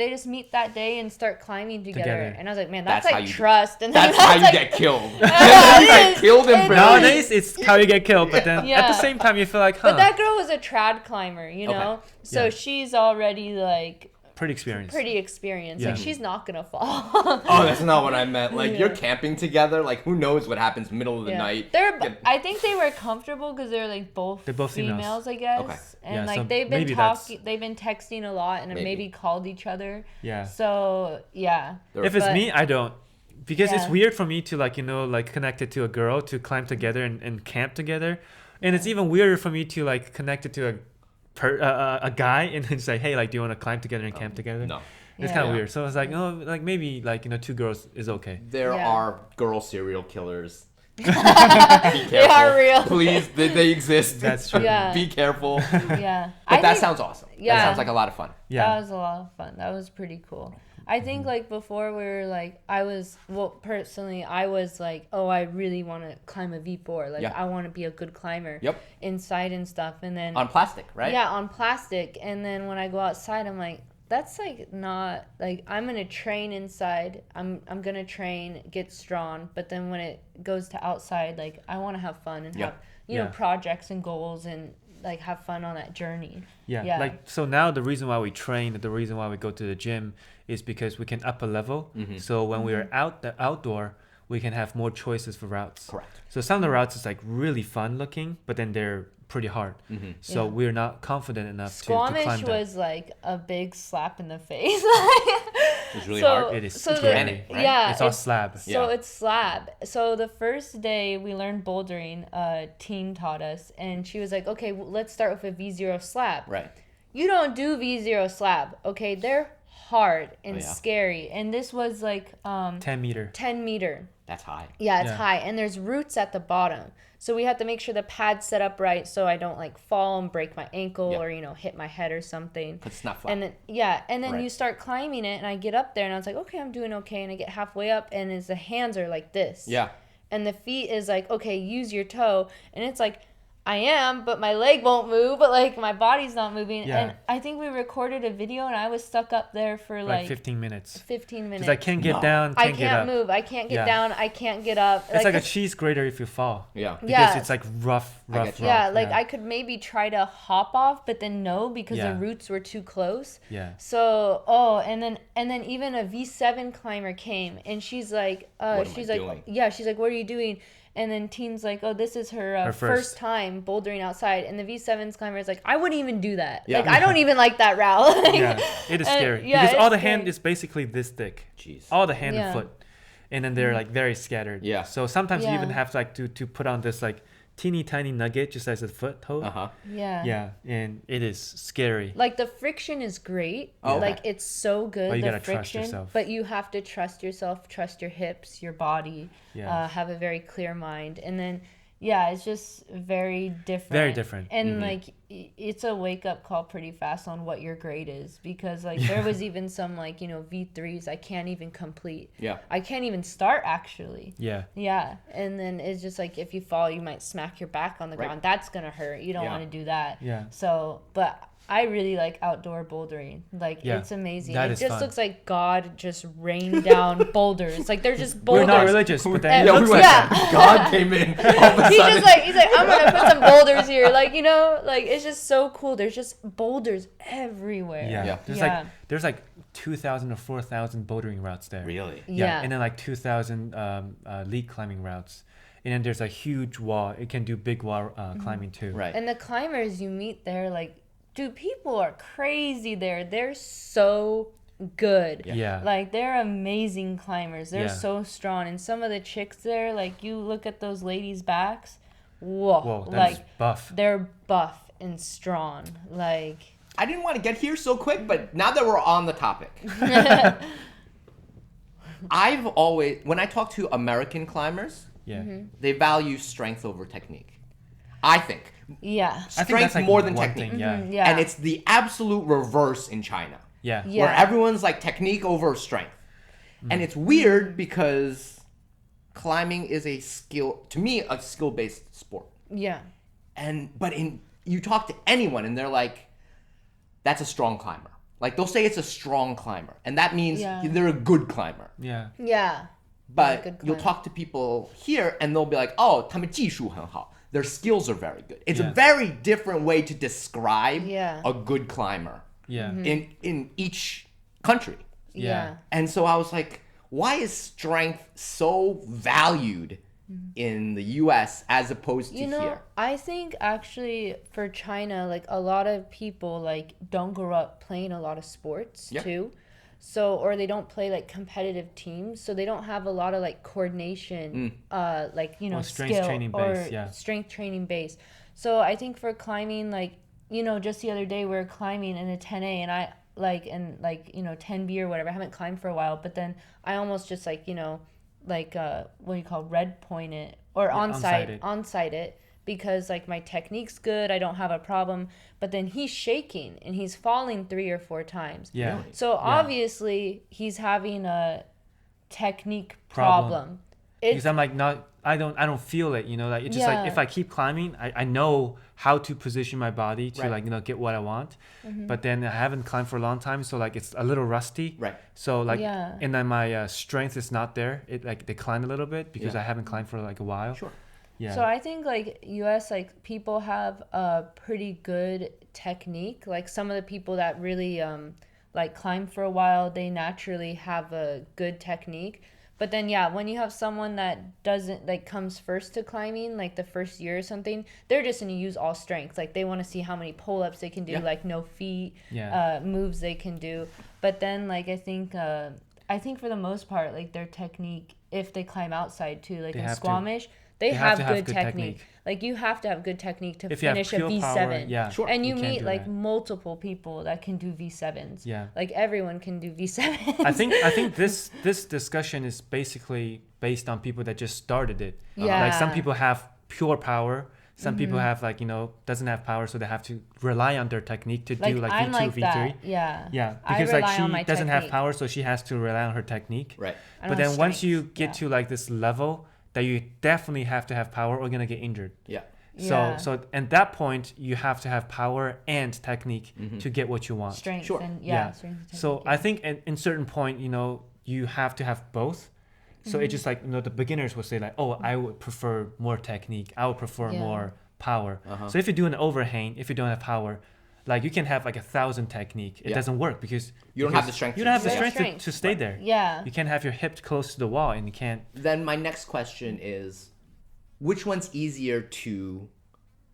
just meet that day and start climbing together. Together. And I was like, man, that's That's how like you- trust. And That's then how you like, get killed. it You get is. killed and It buried. Nowadays, it's how you get killed, but then at Yeah. the same time, you feel like, huh, But that girl was a trad climber, you know? Okay. So Yeah. she's already like pretty experienced. pretty experienced. Yeah. Like she's not gonna fall. Oh, that's not what I meant. Like, Yeah. you're camping together. Like, who knows what happens middle of the Yeah. night. I think they were comfortable because they're like both They're both females. females, I guess. Okay. And Yeah, like so they've been maybe that's- talking, they've been texting a lot, and Maybe. maybe called each other. Yeah. So yeah. If it's But- me, I don't. Because it's Yeah. weird for me to like, like connect it to a girl to climb together and camp together. And it's even weirder for me to like connect it to a guy and then say, hey, like, do you want to climb together and camp together? No. It's Yeah. kind of weird. So it's like, oh, like maybe like, two girls is okay. There Yeah. are girl serial killers. Be They careful. are real. Please, they exist. That's true. Yeah. Be careful. Yeah. But I that think sounds awesome. Yeah. That sounds like a lot of fun. Yeah. That was a lot of fun. That was pretty cool. I think like before we were like, personally, I was like, oh, I really want to climb a V4. Like Yeah. I want to be a good climber. Yep. Inside and stuff. And then On plastic, right? yeah, on plastic. And then when I go outside, I'm like, that's like not like I'm gonna train inside. I'm gonna train, get strong. But then when it goes to outside, like I want to have fun and Yeah. have you know Yeah. projects and goals and like have fun on that journey. Yeah. Yeah. Like, so now the reason why we train, the reason why we go to the gym is because we can up a level. Mm-hmm. So when we are outdoor, we can have more choices for routes. Correct. So some of the routes is like really fun looking, but then they're pretty hard. Mm-hmm. So Yeah. we're not confident enough to Squamish climb that. was like a big slap in the face. It's really So- hard. It is so scary. Granite, right? Yeah, It's all slab. So Yeah. it's slab. So the first day we learned bouldering, teen taught us, and she was like, "Okay, let's start with a V0 slab." Right. You don't do V0 slab. Okay, they're hard and Oh, yeah. scary. And this was like 10 meter. 10 meter. That's high. Yeah, it's Yeah. high, and there's roots at the bottom. So we have to make sure the pad's set up right so I don't like fall and break my ankle Yeah. or hit my head or something. Because it's not flat. And then Right. you start climbing it, and I get up there and I was like, okay, I'm doing okay, and I get halfway up, and the hands are like this. Yeah. And the feet is like, okay, use your toe, and it's like, I am, but my leg won't move, but like my body's not moving. Yeah. And I think we recorded a video, and I was stuck up there for Like like 15 minutes. 15 minutes. Because I can't get No. down, I can't get can't up. move. I can't get Yeah. down. I can't get up. It's like a this- cheese grater if you fall. Yeah. Because Yeah. it's like rough. get you. Yeah, like I could maybe try to hop off, but then no, because Yeah. the roots were too close. Yeah. So and then even a V7 climber came, and she's like, What am she's I like, doing? yeah, she's like, what are you doing? And then Teen's like, oh, this is her, Her first first. time bouldering outside, and the V7's climber is like, I wouldn't even do that. Yeah. Like I don't even like that route. Like, Yeah, it is and- scary. yeah, because all it's the hand scary. is basically this thick. Jeez. All the hand Yeah. and foot. And then they're like very scattered. Yeah. So sometimes you even Yeah. have like to put on this like teeny tiny nugget just as a foothold. Uh-huh. yeah. Yeah. And it is scary. Like the friction is great. Oh, Like okay. it's so good. But you the gotta trust friction, yourself. but you have to trust yourself, trust your hips, your body. Yeah. Have a very clear mind, and then it's just very different. Very different. And Mm-hmm. like it's a wake up call pretty fast on what your grade is, because like there was even some like V3s I can't even complete. Yeah. I can't even start actually. Yeah. Yeah, and then it's just like if you fall, you might smack your back on the Right. ground. That's gonna hurt. You don't Yeah. want to do that. Yeah. So, but I really like outdoor bouldering. Like Yeah, it's amazing. that It is just fun. looks like God just rained down boulders. Like they're just We're boulders. not religious, but then Yeah, it we looks went, like Yeah. that. God came in all of a He's sudden. just like I'm gonna put some boulders here. Like like it's just so cool. There's just boulders everywhere. Yeah. Yeah. There's like 2,000 or 4,000 bouldering routes there. Really? Yeah. And then like 2,000 lead climbing routes. And then there's a huge wall. It can do big wall climbing too. Right. And the climbers you meet there, like dude, people are crazy there. They're so good. Yeah. Like, they're amazing climbers. They're Yeah. so strong. And some of the chicks there, like, you look at those ladies' backs, whoa. Whoa, that's like, buff. they're buff and strong. Like, I didn't want to get here so quick, but now that we're on the topic, I've always, when I talk to American climbers, Yeah. they value strength over technique. I think. yeah. I think Strength that's like more than one technique. thing, yeah. Yeah. And it's the absolute reverse in China, Yeah. Yeah. where everyone's like technique over strength. And it's weird because climbing is a skill, to me, a skill-based sport. Yeah. But you talk to anyone and they're like, that's a strong climber. Like they'll say it's a strong climber, and that means Yeah. they're a good climber. Yeah. Yeah. But good you'll climber. talk to people here and they'll be like, oh, 他们技术很好. Their skills are very good. It's Yeah. a very different way to describe Yeah. a good climber Yeah. in each country. Yeah. And so I was like, why is strength so valued in the US as opposed to You know, here? I think actually for China, like a lot of people like don't grow up playing a lot of sports Yeah. too. So or they don't play like competitive teams, so they don't have a lot of like coordination, like you know, Or strength skill training or base, yeah. strength training base. So I think for climbing, like you know, just the other day we were climbing in a 10A, and I like and like you know 10B or whatever. I haven't climbed for a while, but then I almost just like you know, like what do you call red point it or onside it because like my technique's good, I don't have a problem. But then he's shaking and he's falling 3 or 4 times. Yeah. Really? So obviously he's having a technique problem. Because I'm like I don't feel it, you know, like it's just Yeah. like if I keep climbing, I know how to position my body to Right. like, you know, get what I want. Mm-hmm. But then I haven't climbed for a long time, so like it's a little rusty. Right. So like Yeah. and then my strength is not there. It like declined a little bit because Yeah. I haven't climbed for like a while. Sure. Yeah. So I think like US like people have a pretty good technique. Like some of the people that really like climb for a while, they naturally have a good technique. But then yeah, when you have someone that doesn't like comes first to climbing, like the first year or something, they're just gonna use all strength. Like they want to see how many pull-ups they can do, Yeah. like no feet, Yeah. moves they can do. But then like I think for the most part, like their technique, if they climb outside too, like They in have to. Squamish, they have have to have good good technique. technique. Like you have to have good technique to If you have finish a pure V7. power, yeah. Sure. And you You can't meet do like that. multiple people that can do V7s. Yeah. Like everyone can do V7s. I think this discussion is basically based on people that just started it. Yeah. Like some people have pure power. Some people have like, you know, doesn't have power, so they have to rely on their technique to do like I'm V2, like V3. that. Yeah. Yeah, I because like rely on my she doesn't have technique. power, so she has to rely on her technique. Right. I But don't have then once you strength. get Yeah. to like this level that you definitely have to have power or you're gonna get injured. Yeah. Yeah. So at that point you have to have power and technique to get what you want. Strength Sure. and Yeah. strength and So technique, I think in certain point, you know, you have to have both. So it's just like, you know, the beginners would say like, oh, I would prefer more technique. I would prefer Yeah. more power. Uh-huh. So if you do an overhang, if you don't have power, like you can have like 1,000 technique. It Yeah. doesn't work because You don't have because the strength You to don't have the stay there. strength to stay there. Yeah. You can't have your hip close to the wall and you can't. Then my next question is, which one's easier to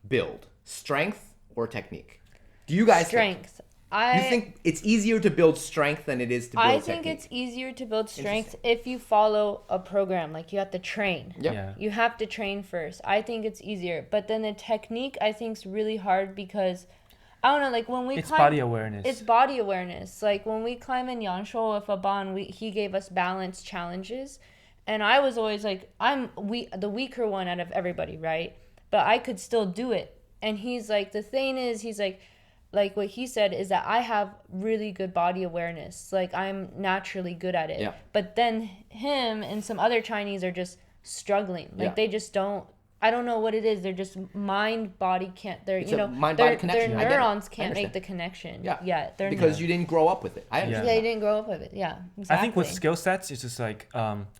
build, strength or technique? Do you guys Strength. You think it's easier to build strength than it is to build I technique? think it's easier to build strength if you follow a program. Like you have to train. Yep. Yeah. You have to train first. I think it's easier. But then the technique I think is really hard because I don't know, like when we It's climb, body awareness. It's body awareness. Like when we climb in Yanshuo with Aban, he gave us balance challenges. And I was always like, the weaker one out of everybody, right? But I could still do it. And he's like, the thing is, he's like what he said is that I have really good body awareness. Like I'm naturally good at it. Yeah. But then him and some other Chinese are just struggling. Like Yeah. they just don't. I don't know what it is. They're just mind body can't. They're It's you a know mind-body their connection. I get it. neurons I can't make understand. the connection. Yeah. yet. They're because you didn't grow up with it. I understand. they didn't grow up with it. Yeah. Exactly. I think with skill sets, it's just like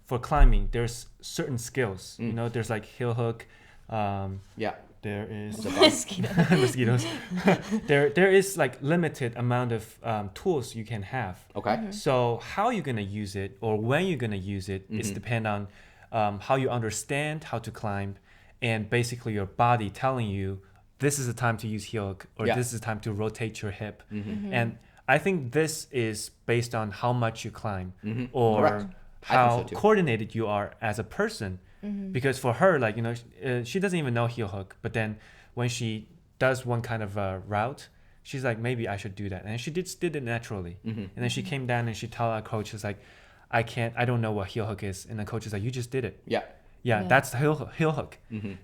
for climbing, there's certain skills. You know, there's like heel hook. Yeah. There is Mosquito. mosquitoes. there is like limited amount of tools you can have. Okay. So how you're gonna use it or when you're gonna use it is depend on how you understand how to climb, and basically your body telling you this is the time to use heel hook, or Yeah. this is the time to rotate your hip. Mm-hmm. And I think this is based on how much you climb or Correct. I how think so too. coordinated you are as a person. Because for her, like, you know, she doesn't even know heel hook, but then when she does one kind of route, she's like, maybe I should do that. And she did it naturally. And then she came down and she told our coach, is like, I don't know what heel hook is. And the coach is like, you just did it. Yeah. Yeah, Yeah. that's the heel hook.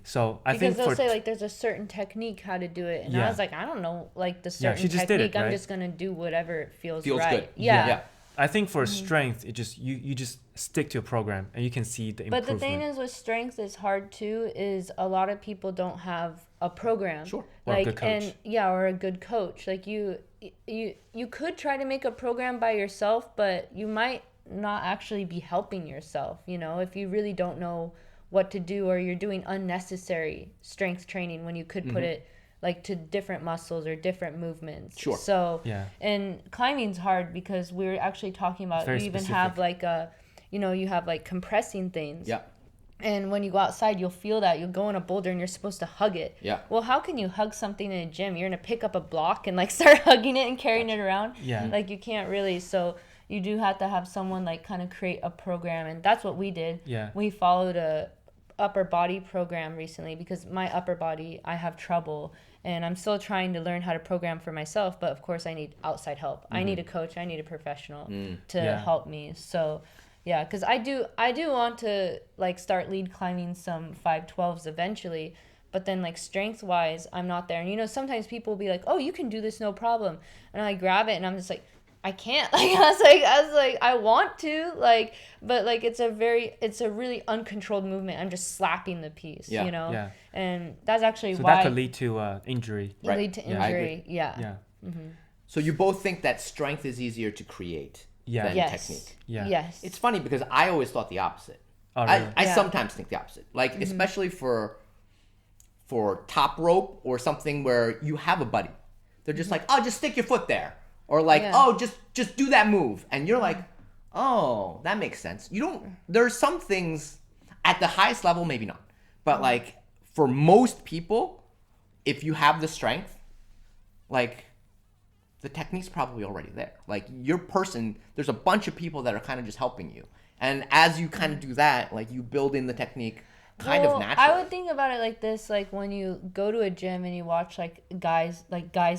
So I Because think they'll for say like there's a certain technique how to do it, and I Yeah. was like, I don't know, like the Yeah, certain she just did technique. it, I'm right? just gonna do whatever it feels Feels right. good. Yeah. I think for strength, it just you just stick to a program and you can see the But improvement. the thing is with strength is hard too, is a lot of people don't have a program. Sure. Or a Like good coach. or a good coach. Like you could try to make a program by yourself, but you might not actually be helping yourself, you know, if you really don't know what to do, or you're doing unnecessary strength training when you could put it like to different muscles or different movements. Sure. So Yeah. and climbing's hard because we were actually talking about very you even have specific. like a, you know, you have like compressing things. Yeah. And when you go outside, you'll feel that. You'll go on a boulder and you're supposed to hug it. Yeah. Well, how can you hug something in a gym? You're going to pick up a block and like start hugging it and carrying it around. Yeah. Like you can't really. So you do have to have someone like kind of create a program. And that's what we did. Yeah. We followed a upper body program recently because my upper body, I have trouble. And I'm still trying to learn how to program for myself. But of course, I need outside help. I need a coach. I need a professional to Yeah. help me. So yeah, because I do want to like start lead climbing some 512s eventually, but then like strength wise, I'm not there. And you know, sometimes people will be like, "Oh, you can do this, no problem," and I grab it and I'm just like, I can't. Like I was like, I want to, like, but like it's a really uncontrolled movement. I'm just slapping the piece, Yeah, you know, yeah. and that's actually So why that could lead to injury. it Right. lead to Yeah, I agree. injury. Yeah. Yeah. So you both think that strength is easier to create Yeah. than Yes. technique. Yeah. Yes. It's funny because I always thought the opposite. Oh, really? I Yeah. sometimes think the opposite. Like especially for top rope or something where you have a buddy. They're just like, "Oh, just stick your foot there." Or like, Yeah. "Oh, just do that move." And you're like, "Oh, that makes sense." You don't there's some things at the highest level maybe not. But like for most people, if you have the strength, like the technique's probably already there. Like your person, there's a bunch of people that are kind of just helping you. And as you kind of do that, like you build in the technique kind of naturally. I would think about it like this, like when you go to a gym and you watch like guys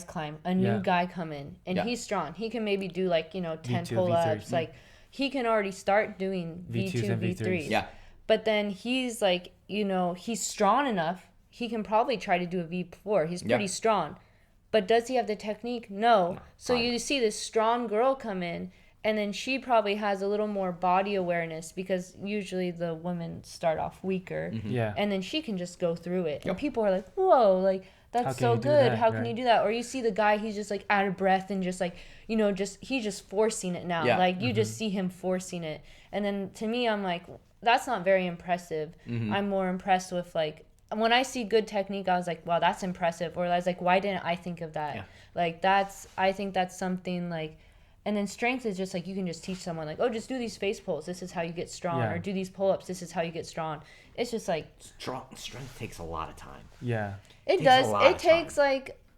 climb, a new Yeah. guy come in and Yeah. he's strong. He can maybe do like, you know, 10 V2, pull-ups. V3s, Like he can already start doing V2s V2, and V3s. V3s. Yeah. But then he's like, you know, he's strong enough. He can probably try to do a V4. He's pretty Yeah. strong. But does he have the technique? No. So probably you see this strong girl come in, and then she probably has a little more body awareness because usually the women start off weaker. Yeah. And then she can just go through it. And Yep. people are like, whoa, like, How that's can so you do good. that, How can right? you do that? Or you see the guy, he's just like out of breath and just like, you know, he's just forcing it now. Yeah. Like you just see him forcing it. And then to me, I'm like, that's not very impressive. I'm more impressed with like, when I see good technique, I was like, wow, that's impressive. Or I was like, why didn't I think of that? Yeah. Like I think that's something like, and then strength is just like, you can just teach someone like, oh, just do these face pulls. This is how you get strong. Yeah. Or do these pull-ups. This is how you get strong. It's just like, Strength takes a lot of time. Yeah. it Takes a does. lot of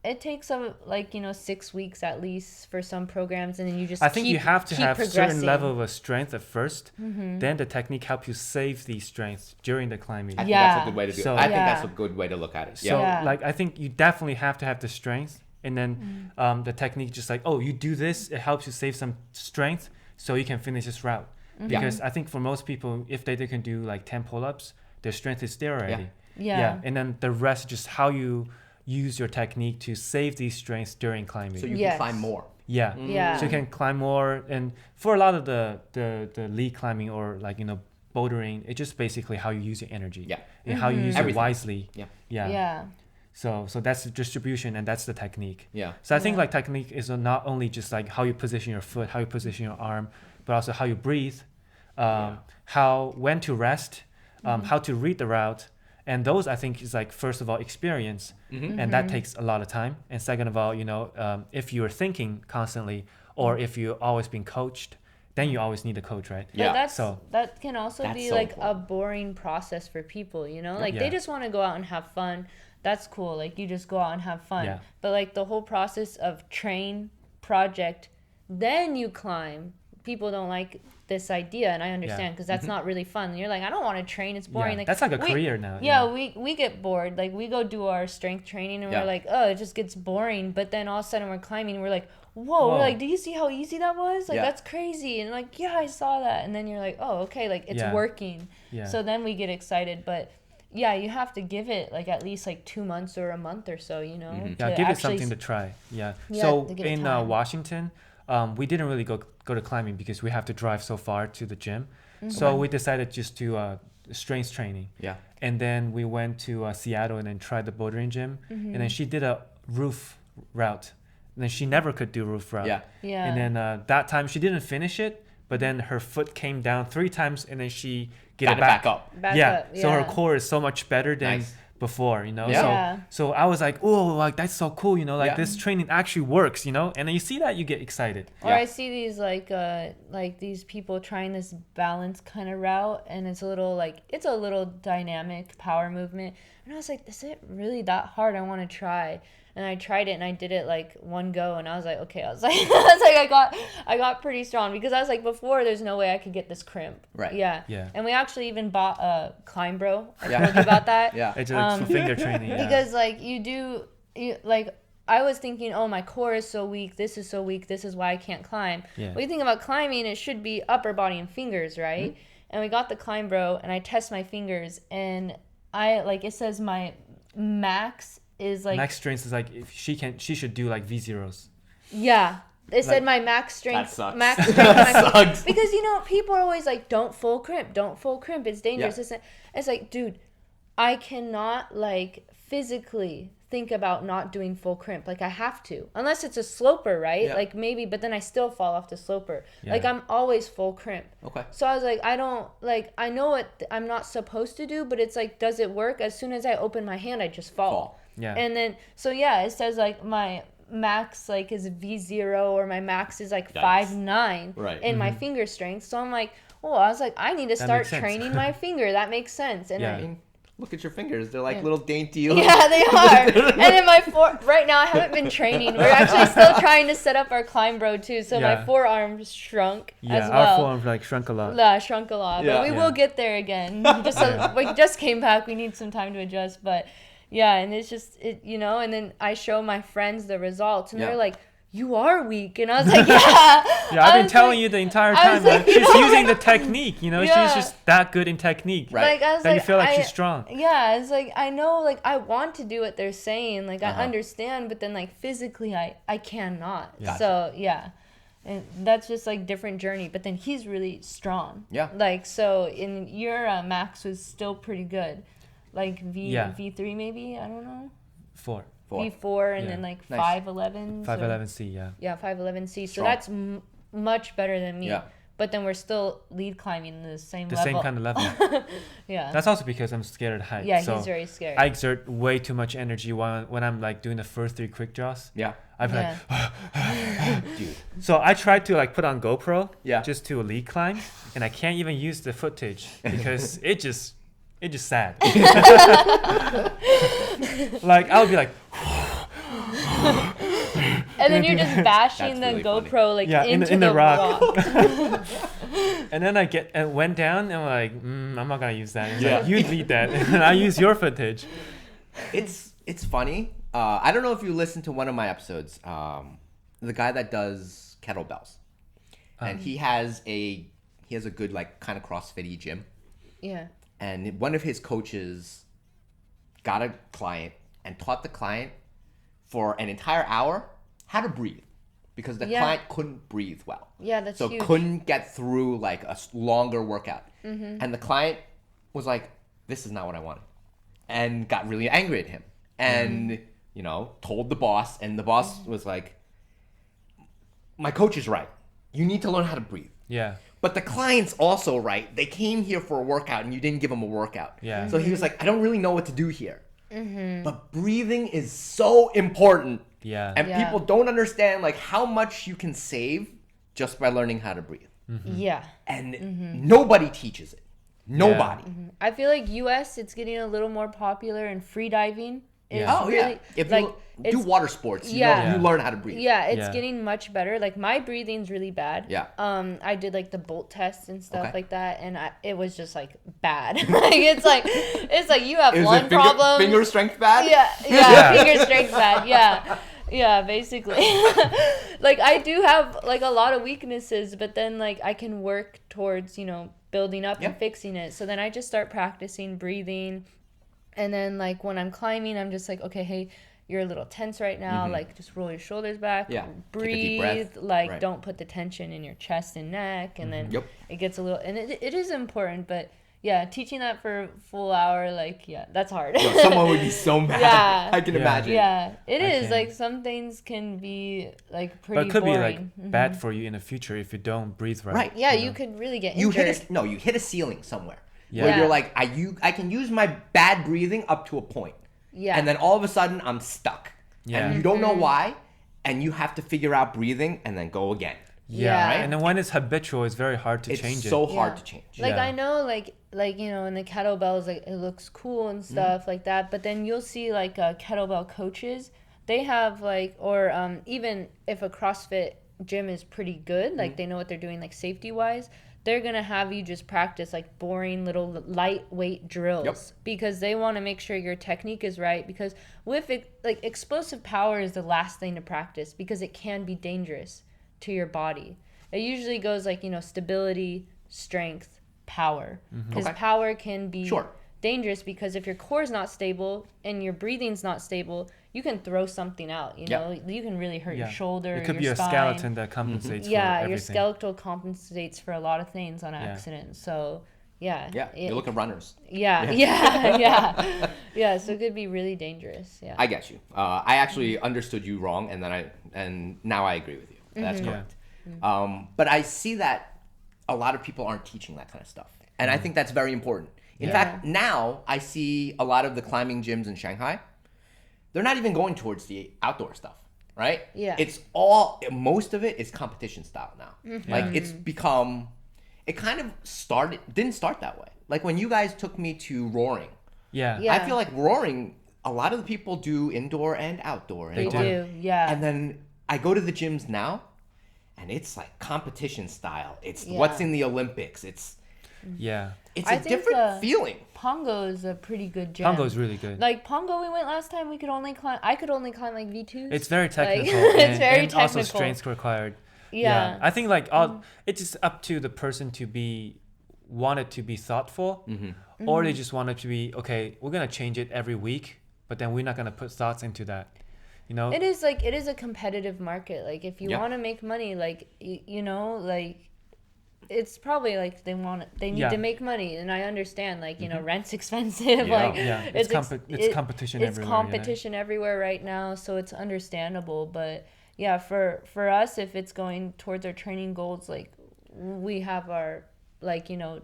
It takes like, you know, 6 weeks at least for some programs. And then you just I think you have to keep have progressing. certain level of strength at 1st. Then the technique helps you save these strengths during the climbing. I think Yeah. that's a good way to do So- it. I think Yeah. that's a good way to look at it. So Yeah. Yeah. like I think you definitely have to have the strength, and then the technique just like, oh, you do this, it helps you save some strength so you can finish this route. Because I think for most people, if they can do like 10 pull-ups, their strength is there already. Yeah. And then the rest just how you use your technique to save these strengths during climbing. So you Yes. can climb more. Yeah. Yeah. So you can climb more, and for a lot of the lead climbing or like, you know, bouldering, it's just basically how you use your energy. Yeah. And how you use Everything. it wisely. Yeah. Yeah. Yeah. So that's the distribution, and that's the technique. Yeah. So I think Yeah. like technique is not only just like how you position your foot, how you position your arm, but also how you breathe, when to rest, how to read the route. And those I think is like, first of all, experience, and that takes a lot of time. And second of all, you know, if you're thinking constantly, or if you're always being coached, then you always need a coach, right? Yeah. But that can also That's be so like important. a boring process for people, you know? Like Yeah. they just want to go out and have fun. that's cool. Like you just go out and have fun. Yeah. But like the whole process of train, project, then you climb. People don't like this idea, and I understand because that's not really fun. You're like, I don't want to train. It's boring. Yeah, Like that's like a career now. Yeah, we get bored. Like we go do our strength training, and we're like, oh, it just gets boring. But then all of a sudden we're climbing, and we're like, whoa. We're like, do you see how easy that was? Like that's crazy. And like, yeah, I saw that. And then you're like, oh, okay, like it's working. Yeah. So then we get excited, but. Yeah, you have to give it like at least like 2 months or a month or so, you know. Yeah, give it something to try. Yeah. So in Washington, we didn't really go to climbing because we have to drive so far to the gym. So we decided just to strength training. Yeah. And then we went to Seattle and then tried the bouldering gym. And then she did a roof route. And then she never could do roof route. Yeah. Yeah. And then that time she didn't finish it, but then her foot came down 3 times and then she got it back up. So her core is so much better than before, you know. So I was like, oh, like that's so cool, you know, like this training actually works, you know. And then you see that, you get excited. Or I see these like these people trying this balance kind of route, and it's a little dynamic power movement, and I was like, is it really that hard? I want to try. And I tried it and I did it like one go, and I was like, okay, I got pretty strong, because I was like, before there's no way I could get this crimp. Right. Yeah. Yeah. And we actually even bought a Climb Bro. I told you about that. Yeah. It's like finger training. Yeah. Because like I was thinking, oh, my core is so weak, this is so weak, this is why I can't climb. Yeah. When you think about climbing, it should be upper body and fingers, right? And we got the Climb Bro, and I test my fingers, and I like, it says my max is like max strength is like, if she should do like V0s. Yeah. It said my max strength. That sucks. Max strength. That sucks. Because, you know, people are always like, don't full crimp. It's dangerous. Yeah. It's like, dude, I cannot like physically think about not doing full crimp. Like I have to. Unless it's a sloper, right? Yeah. Like maybe, but then I still fall off the sloper. Yeah. Like I'm always full crimp. Okay. So I was like, I know what I'm not supposed to do, but it's like, does it work? As soon as I open my hand, I just fall. Yeah. And then, so yeah, it says like my max like is V0, or my max is like 5'9" in my finger strength. So I'm like, oh, I was like, I need to start training my finger. That makes sense. And I mean, look at your fingers. They're like little dainty. Yeah, they are. And then right now I haven't been training. We're actually still trying to set up our Climb Bro too. So my forearms shrunk as well. Our forearms like shrunk a lot. Yeah, shrunk a lot. But we will get there again. We just came back. We need some time to adjust. But yeah, and it's just, you know, and then I show my friends the results, and they're like, you are weak. And I was like, yeah. Yeah, I've been telling you the entire time. Like, she's using the technique, you know. She's just that good in technique. Right. Like, I was that you feel like she's strong. Yeah, it's like, I know, like, I want to do what they're saying. Like, I understand, but then, like, physically, I cannot. Gotcha. So, yeah. And that's just, like, different journey. But then he's really strong. Yeah. Like, so, in your max was still pretty good. Like, V3 maybe? I don't know. 4. V4 and then like 5'11". 5'11". Yeah. Yeah, 5'11". So Strong. that's much better than me. Yeah. But then we're still lead climbing the same The level. same kind of level. Yeah. That's also because I'm scared of height. Yeah, so he's very scared. I exert way too much energy when I'm like doing the first 3 quick draws. Yeah. I'm like, Dude. so I tried to like put on GoPro just to lead climb, and I can't even use the footage because it's just sad. Like I would be like, and then you're just bashing the really GoPro like into in the the rock. rock. And then I went down and I'm like, I'm not gonna use that. And like, you lead that, and I use your footage. It's funny. I don't know if you listened to one of my episodes. The guy that does kettlebells, and he has a good like kind of CrossFit-y gym. Yeah. And one of his coaches got a client and taught the client for an entire hour how to breathe, because the client couldn't breathe well. Yeah, that's huge. So couldn't get through like a longer workout. And the client was like, this is not what I wanted. And got really angry at him. And, you know, told the boss. And the boss was like, my coach is right. You need to learn how to breathe. Yeah. But the client's also right. They came here for a workout and you didn't give them a workout. Yeah. So he was like, I don't really know what to do here. But breathing is so important. Yeah. And people don't understand like how much you can save just by learning how to breathe. Yeah. And nobody teaches it. Nobody. I feel like US, it's getting a little more popular in free diving. is Yeah. Oh really yeah. If like you do it's- water sports, you Yeah. know, you learn how to breathe. yeah, it's Yeah. getting much better. Like my breathing's really bad. Yeah. I did like the Bolt test and stuff Okay. like that, and it was just like bad. like it's like you have Is one it problem. finger strength bad? Yeah, finger strength bad. Yeah, basically. like I do have like a lot of weaknesses, but then like I can work towards, building up and fixing it. So then I just start practicing breathing. And then like when I'm climbing, I'm just like, okay, hey, you're a little tense right now. Like just roll your shoulders back. Yeah. Take a Breathe. deep breath. Like Right. don't put the tension in your chest and neck. And then Yep. it gets a little, and it is important, but yeah, teaching that for a full hour, like, yeah, that's hard. Yo, someone would be so mad. Yeah. I can Yeah. imagine. Yeah, it I is. can. Like some things can be like But pretty it could be boring. like bad for you in the future if you don't breathe right. Right. Yeah, know? you could really get You injured. you hit a ceiling somewhere Yeah. where Yeah. you're like, I can use my bad breathing up to a point. Yeah. And then all of a sudden I'm stuck. Yeah. And you don't know why, and you have to figure out breathing and then go again. Yeah. Yeah. And then when it's habitual, it's very hard to It's change so it. hard Yeah. to change. Like Yeah. I know, like in the kettlebells, like it looks cool and stuff like that. But then you'll see like kettlebell coaches. They have like, or even if a CrossFit gym is pretty good, like they know what they're doing, like safety wise. They're gonna have you just practice like boring little lightweight drills because they want to make sure your technique is right. Because with it, like explosive power is the last thing to practice because it can be dangerous to your body. It usually goes like stability, strength, power. Because Okay. power can be Sure. dangerous because if your core is not stable and your breathing's not stable, you can throw something out. You know, you can really hurt your shoulder. It could your be a spine. skeleton that compensates for Yeah, everything. your skeletal compensates for a lot of things on accident. So yeah, Yeah. You look at runners. yeah. So it could be really dangerous. Yeah. I get you. I actually understood you wrong, and now I agree with you. That's correct. But I see that a lot of people aren't teaching that kind of stuff, and I think that's very important. In fact, now I see a lot of the climbing gyms in Shanghai. They're not even going towards the outdoor stuff, right? Yeah. It's most of it is competition style now. Like it's become, it kind of didn't start that way. Like when you guys took me to roaring, Yeah. Yeah. I feel like roaring, a lot of the people do indoor and outdoor. They And do. Yeah. And then I go to the gyms now, and it's like competition style. It's Yeah. what's in the Olympics. It's Yeah. a I think different feeling. Pongo is a pretty good gym. Pongo is really good. Like Pongo, we went last time. I could only climb like V2s. It's very technical. it's very and also technical. strength required. Yeah. I think like it's just up to the person to want it to be thoughtful, or they just want it to be okay. We're gonna change it every week, but then we're not gonna put thoughts into that. You know. It is like, it is a competitive market. Like if you Yeah. want to make money, like like it's probably like they need to make money, and I understand like rent's expensive. Yeah. Like Yeah. It's competition it's everywhere. competition everywhere right now, so it's understandable. But yeah, for us, if it's going towards our training goals, like we have our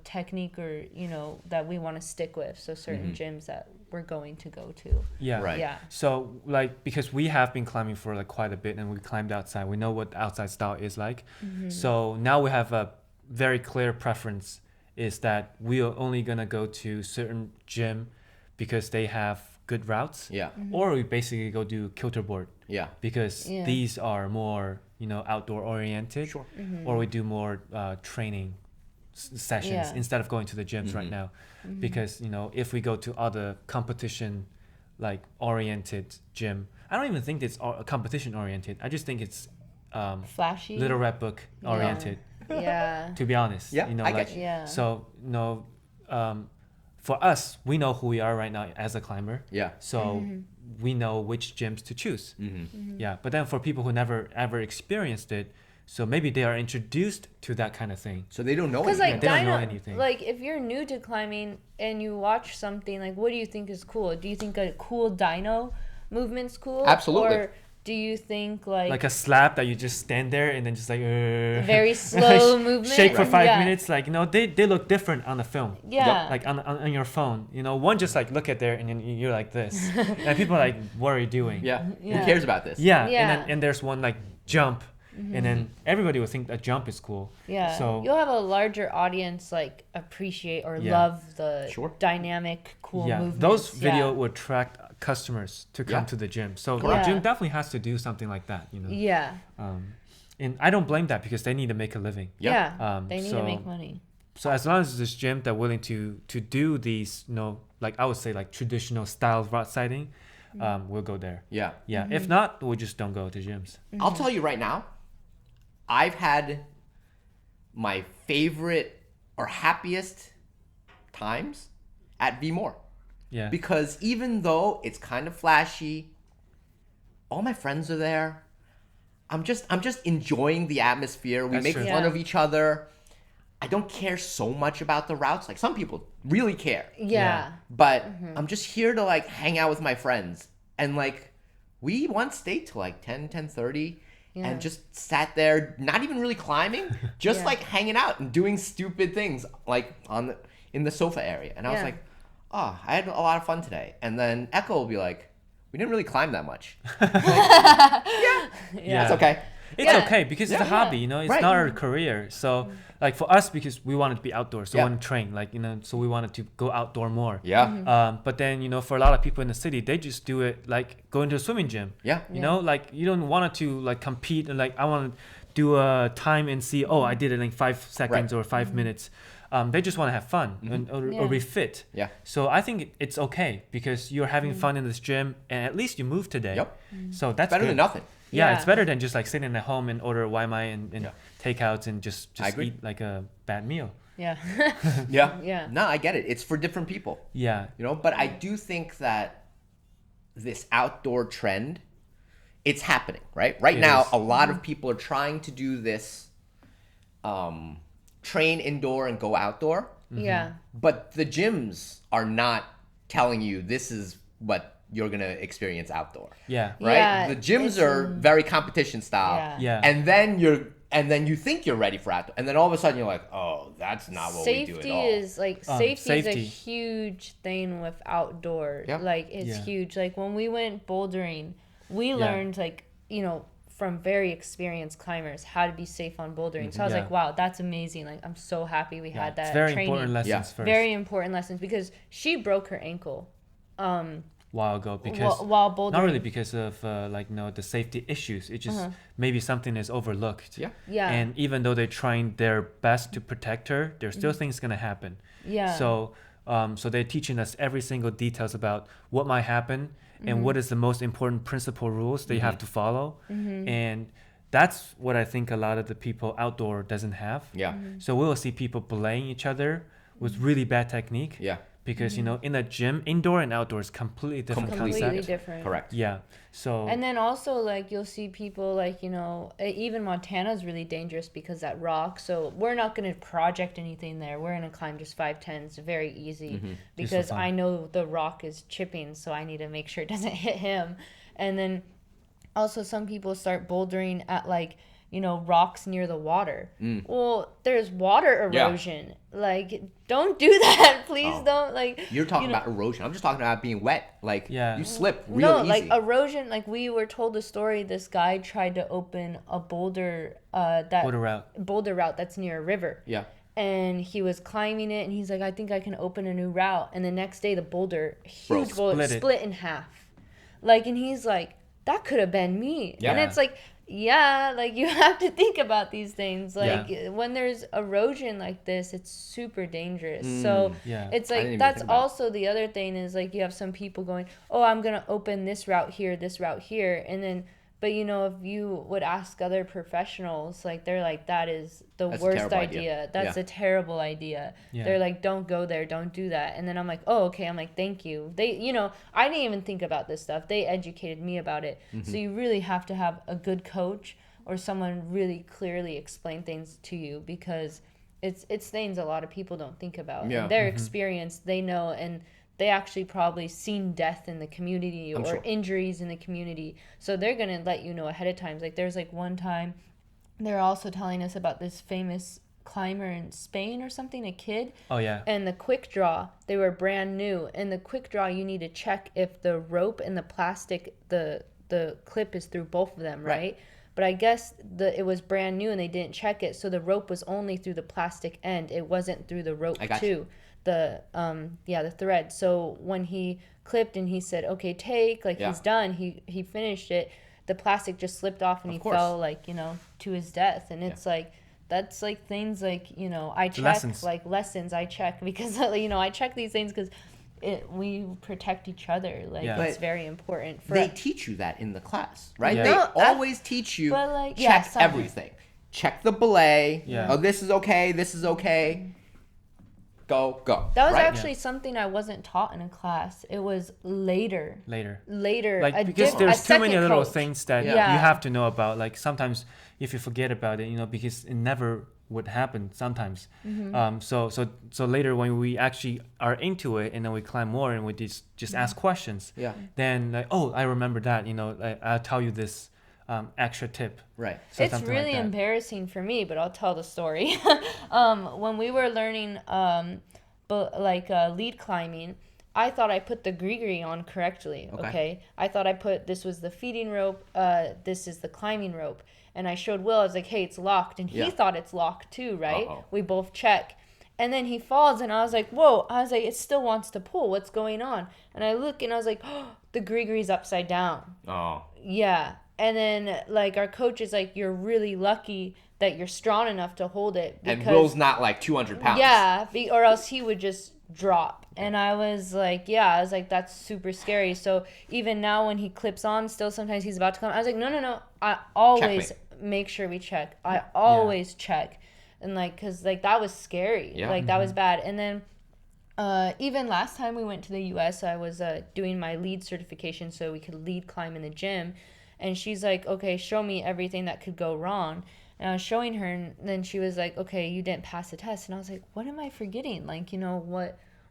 technique or that we want to stick with, so certain gyms that we're going to go to. Yeah. Right. Yeah. So like because we have been climbing for like quite a bit and we climbed outside, we know what the outside style is like. So now we have a very clear preference is that we are only gonna go to certain gym because they have good routes. Yeah. Or we basically go do kilter board Yeah. because Yeah. these are more outdoor oriented. Sure. Or we do more training sessions Yeah. instead of going to the gyms right now, because if we go to other competition like oriented gym, I don't even think it's competition oriented. I just think it's Flashy. Little Red Book oriented. Yeah. To be honest, Yeah, I get you. Yeah. So for us, we know who we are right now as a climber. Yeah. So we know which gyms to choose. Yeah, but then for people who never ever experienced it, so maybe they are introduced to that kind of thing. So they don't know Because anything. like They don't know dyno, anything. like if you're new to climbing and you watch something, like what do you think is cool? Do you think a cool dyno movement's cool? Absolutely. Or do you think like A slap that you just stand there and then just like very slow movement? shake for 5 Yeah. minutes, like they look different on the film. Yeah. Like on your phone, one just like look at there and then you're like this, and people are like, what are you doing? Yeah. Yeah. Who cares about this? Yeah. Yeah. And there's one like jump and then everybody will think a jump is cool. Yeah. So You'll have a larger audience like appreciate or Yeah. love the Sure. dynamic, cool yeah, movements. those video Yeah. will attract customers to come Yeah. to the gym. So Correct. the gym Yeah. definitely has to do something like that, Yeah. And I don't blame that because they need to make a living. Yeah. Yeah. They need so- to make money. So as long as this gym they're willing to do these, like I would say like traditional style rod sighting, we'll go there. Yeah. Yeah. If not, we just don't go to gyms. I'll tell you right now, I've had my favorite or happiest times at V More. Yeah. Because even though it's kind of flashy, all my friends are there. I'm just enjoying the atmosphere. We That's make true. fun Yeah. of each other. I don't care so much about the routes. Like some people really care. Yeah. But I'm just here to like hang out with my friends. And like we once stayed till like 10:30 Yeah. and just sat there, not even really climbing, just Yeah. like hanging out and doing stupid things like in the sofa area. And I was Yeah. like, oh, I had a lot of fun today. And then Echo will be like, we didn't really climb that much. Yeah. That's okay. It's Yeah. okay because it's a Yeah. hobby, it's Right. not our career. So like for us, because we wanted to be outdoors, so we Yeah. want to train, so we wanted to go outdoor more. Yeah. But then, for a lot of people in the city, they just do it like go into a swimming gym. Yeah. You know, like you don't want to like compete and like I want to do a time and see, oh, I did it in 5 seconds or 5 minutes. They just want to have fun or be fit. Yeah. So I think it's okay because you're having fun in this gym and at least you moved today. Yep. So that's Better good. than nothing. Yeah, Yeah. it's better than just like sitting at home and order Waimai and Yeah. takeouts and just I agree. eat like a bad meal. Yeah. Yeah. Yeah. No, I get it. It's for different people. Yeah. But I do think that this outdoor trend, it's happening, right? Right It now, is. a lot of people are trying to do this train indoor and go outdoor, Yeah. but the gyms are not telling you this is what you're going to experience outdoor, Yeah. right? Yeah, The gyms it's, are very competition style. Yeah. Yeah. And then you think you're ready for outdoor. And then all of a sudden you're like, oh, that's not what we do at Safety all. is like safety is a safety. huge thing with outdoor. Yep. Like it's Yeah. huge. Like when we went bouldering, we learned like from very experienced climbers how to be safe on bouldering. So I was Yeah. like, wow, that's amazing. Like I'm so happy we had that It's very training. important lessons Yeah. first. Very important lessons because she broke her ankle while ago because while bouldering. not really because of the safety issues. It just maybe something is overlooked. Yeah. Yeah. And even though they're trying their best to protect her, there's still things gonna happen. Yeah. So they're teaching us every single details about what might happen and what is the most important principle rules they have to follow. And that's what I think a lot of the people outdoor doesn't have. Yeah. So we will see people belaying each other with really bad technique. Yeah. Because in a gym, indoor and outdoor is completely different Completely concept. completely different. Correct. Yeah. So And then also like you'll see people like even Montana's really dangerous because that rock. So we're not gonna project anything there. We're gonna climb just 5'10s, very easy because fun. I know the rock is chipping, so I need to make sure it doesn't hit him. And then also some people start bouldering at like rocks near the water. Well, there's water Yeah. erosion. Like, don't do that. Please Oh. don't. Like, You're talking about erosion. I'm just talking about being wet. Like, Yeah. you slip real no, easy. like erosion. Like we were told a story. This guy tried to open a boulder, boulder route that's near a river. Yeah. And he was climbing it, and he's like, "I think I can open a new route." And the next day, the boulder, huge boulder, Split it. split in half. Like, and he's like, "That could have been me." Yeah. And it's like, yeah, like you have to think about these things. Like Yeah. when there's erosion like this, it's super dangerous. So yeah. it's I didn't like even that's think about it. also the other thing is like you have some people going, "Oh, I'm gonna open this route here," and then but if you would ask other professionals, like they're like, that is the That's a worst terrible idea. idea. That's Yeah. a terrible idea. Yeah. They're like, don't go there, don't do that. And then I'm like, oh, okay. I'm like, thank you. They, I didn't even think about this stuff. They educated me about it. Mm-hmm. So you really have to have a good coach or someone really clearly explain things to you because it's things a lot of people don't think about. Yeah. And their experience, they know, and they actually probably seen death in the community or sure. injuries in the community. So they're going to let you know ahead of time. Like there's like one time they're also telling us about this famous climber in Spain or something, a kid. Oh yeah. And the quick draw, they were brand new. And the quick draw, you need to check if the rope and the plastic, the clip is through both of them, right? but I guess it was brand new and they didn't check it, so the rope was only through the plastic end. It wasn't through the rope too. The thread. So when he clipped and he said, okay, take, like he's done, he finished it, the plastic just slipped off and he fell, like, you know, to his death. And it's like, that's like things like, you know, I check lessons. Like lessons I check because, you know, I check these things because we protect each other. Like it's very important. They teach you that in the class, right? Yeah. They No, always teach you like, check everything. Check the belay. Yeah. Oh, this is okay. This is okay. Go. That was right? actually something I wasn't taught in a class. It was later. Like, because there's too many little things that you have to know about. Like sometimes if you forget about it, you know, because it never would happen sometimes. So later when we actually are into it and then we climb more and we just ask questions. Yeah. Then like, oh, I remember that. You know, I'll tell you this extra tip. Right. So it's really embarrassing for me, but I'll tell the story. When we were learning lead climbing, I thought I put the gree on correctly. Okay. I thought this was the feeding rope, this is the climbing rope. And I showed Will, I was like, hey, it's locked. And he thought it's locked too, right? We both check. And then he falls and I was like, whoa. I was like, it still wants to pull. What's going on? And I look and I was like, oh, the gree-gree's upside down. Oh. Yeah. And then, like, our coach is like, you're really lucky that you're strong enough to hold it. And Will's not, like, 200 pounds. Yeah, or else he would just drop. And I was like, that's super scary. So even now when he clips on, still sometimes he's about to come. I was like, no. I always make sure we check. I always check. And, like, because, like, that was scary. Yeah. Like, that was bad. And then even last time we went to the U.S., I was doing my lead certification so we could lead climb in the gym. And she's like, okay, show me everything that could go wrong. And I was showing her, and then she was like, okay, you didn't pass the test. And I was like, what am I forgetting? Like, you know,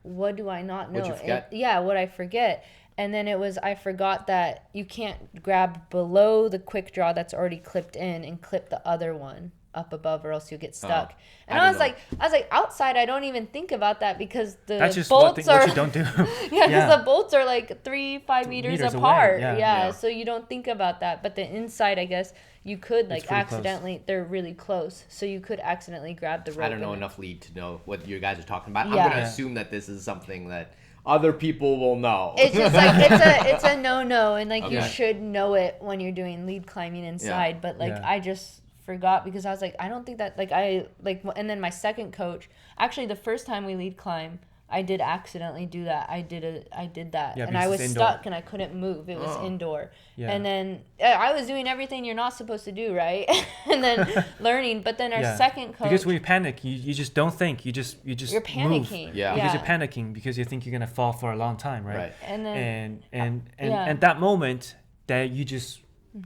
what do I not know? What'd you forget? What I forget. And then I forgot that you can't grab below the quick draw that's already clipped in and clip the other one up above, or else you'll get stuck. And I was like, outside, I don't even think about that because the bolts are. What you don't do. Because the bolts are like 3-5 meters apart. Yeah. So you don't think about that. But the inside, I guess, you could like accidentally. They're really close, so you could accidentally grab the rope. I don't know enough lead to know what you guys are talking about. I'm gonna assume that this is something that other people will know. It's just like it's a no, and like you should know it when you're doing lead climbing inside. But like I just forgot because I was like, I don't think that and then my second coach, actually the first time we lead climb, I did accidentally do that. I did that, and I was stuck and I couldn't move. It was indoor, and then I was doing everything you're not supposed to do, right? And then learning. But then our second coach, because when you panic, you just don't think. You're panicking. Move. Because you're panicking because you think you're gonna fall for a long time, right? And then and that moment that you just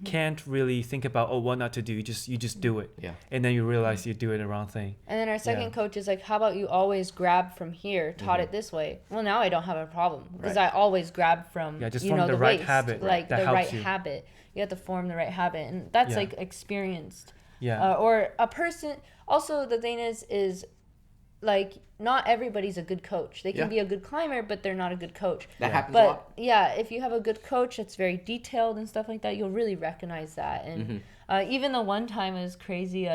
can't really think about what not to do. You just do it. Yeah. And then you realize you're doing the wrong thing. And then our second coach is like, how about you always grab from here, taught it this way? Well, now I don't have a problem because I always grab from just form the right habit, like that the helps right you. habit. You have to form the right habit, and that's like experienced. Yeah. Or a person. Also, the thing is like not everybody's a good coach. They can be a good climber, but they're not a good coach. That happens a lot. If you have a good coach that's very detailed and stuff like that, you'll really recognize that. And even the one time it was crazy.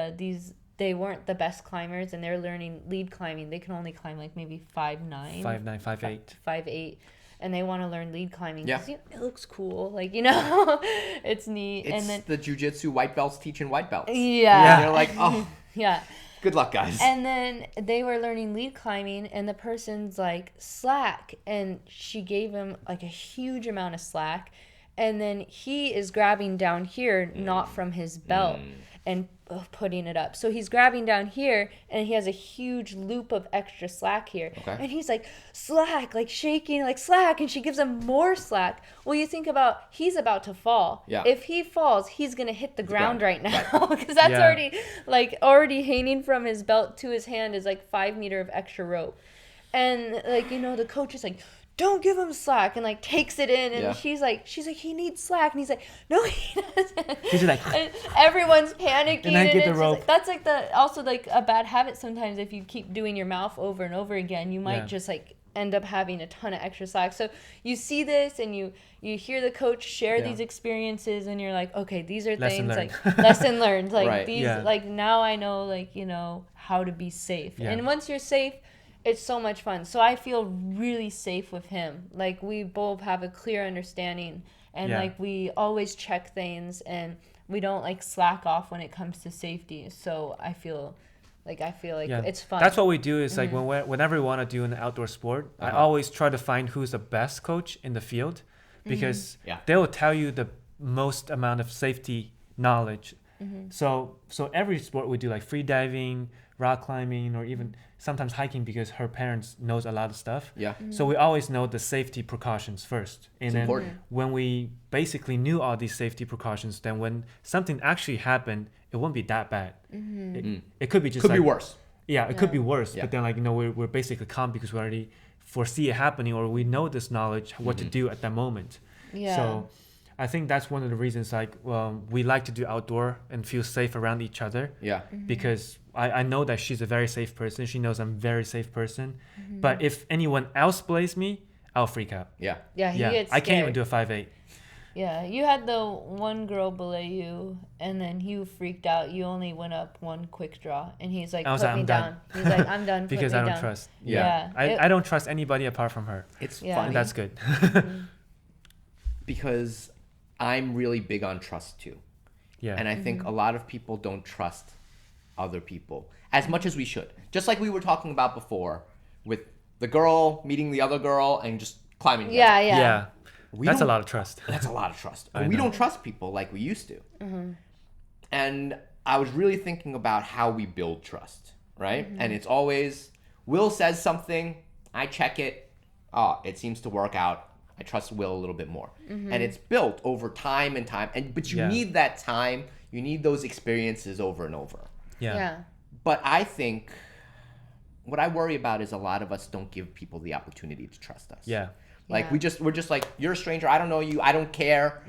They weren't the best climbers, and they're learning lead climbing. They can only climb like maybe 5'9", 5'8", 5'8", and they want to learn lead climbing because it looks cool. Like, you know, it's neat. It's and then the jiu-jitsu white belts teaching white belts. Yeah. And they're like, oh. Yeah. Good luck, guys. And then they were learning lead climbing, and the person's like, slack. And she gave him like a huge amount of slack. And then he is grabbing down here, not from his belt, and putting it up. So he's grabbing down here, and he has a huge loop of extra slack here. Okay. And he's like, slack, like shaking, like slack. And she gives him more slack. Well, you think about, he's about to fall. Yeah. If he falls, he's going to hit the ground right now. Because that's already hanging from his belt to his hand is like 5 meters of extra rope. And like, you know, the coach is like, don't give him slack, and like takes it in, and she's like, he needs slack, and he's like, no, he doesn't. He's like, and everyone's panicking, and I get the rope. Like, that's like also like a bad habit sometimes. If you keep doing your mouth over and over again, you might just like end up having a ton of extra slack. So you see this and you hear the coach share these experiences and you're like, okay, these are Lesson things learned. like lesson learned. Like Right. these, Yeah. like now I know, like, you know, how to be safe. Yeah. And once you're safe, it's so much fun. So I feel really safe with him. Like we both have a clear understanding and like we always check things and we don't like slack off when it comes to safety. So I feel like it's fun. That's what we do is like whenever we want to do an outdoor sport, I always try to find who's the best coach in the field because they will tell you the most amount of safety knowledge. So every sport we do, like free diving, rock climbing, or even sometimes hiking, because her parents knows a lot of stuff. Yeah. So we always know the safety precautions first. And then important. when we basically knew all these safety precautions, then when something actually happened, it won't be that bad. It could be just Could be like, worse. Yeah, it could be worse. Yeah. But then like, you know, we're basically calm because we already foresee it happening, or we know this knowledge, what to do at that moment. Yeah. So I think that's one of the reasons like we like to do outdoor and feel safe around each other. Yeah. Because I know that she's a very safe person. She knows I'm a very safe person. But if anyone else blames me, I'll freak out. Yeah. Yeah, he gets I can't even scared. do a 5'8". Yeah, you had the one girl belay you, and then you freaked out. You only went up one quick draw, and he's like, I was put like, me I'm down. done. He's like, I'm done. Because put me I don't down. trust. Yeah. I don't trust anybody apart from her. It's Yeah. funny And that's good. because I'm really big on trust too. Yeah. And I think a lot of people don't trust other people as much as we should. Just like we were talking about before with the girl meeting the other girl and just climbing together. Yeah, yeah. Yeah. We That's a don't- lot of trust. That's a lot of trust. I We know. don't trust people like we used to. And I was really thinking about how we build trust, right? And it's always, Will says something, I check it, oh, it seems to work out. I trust Will a little bit more. And it's built over time and time. But you Yeah. need that time. You need those experiences over and over. Yeah. Yeah. But I think what I worry about is a lot of us don't give people the opportunity to trust us. Yeah. Like Yeah. we're just like, you're a stranger, I don't know you, I don't care.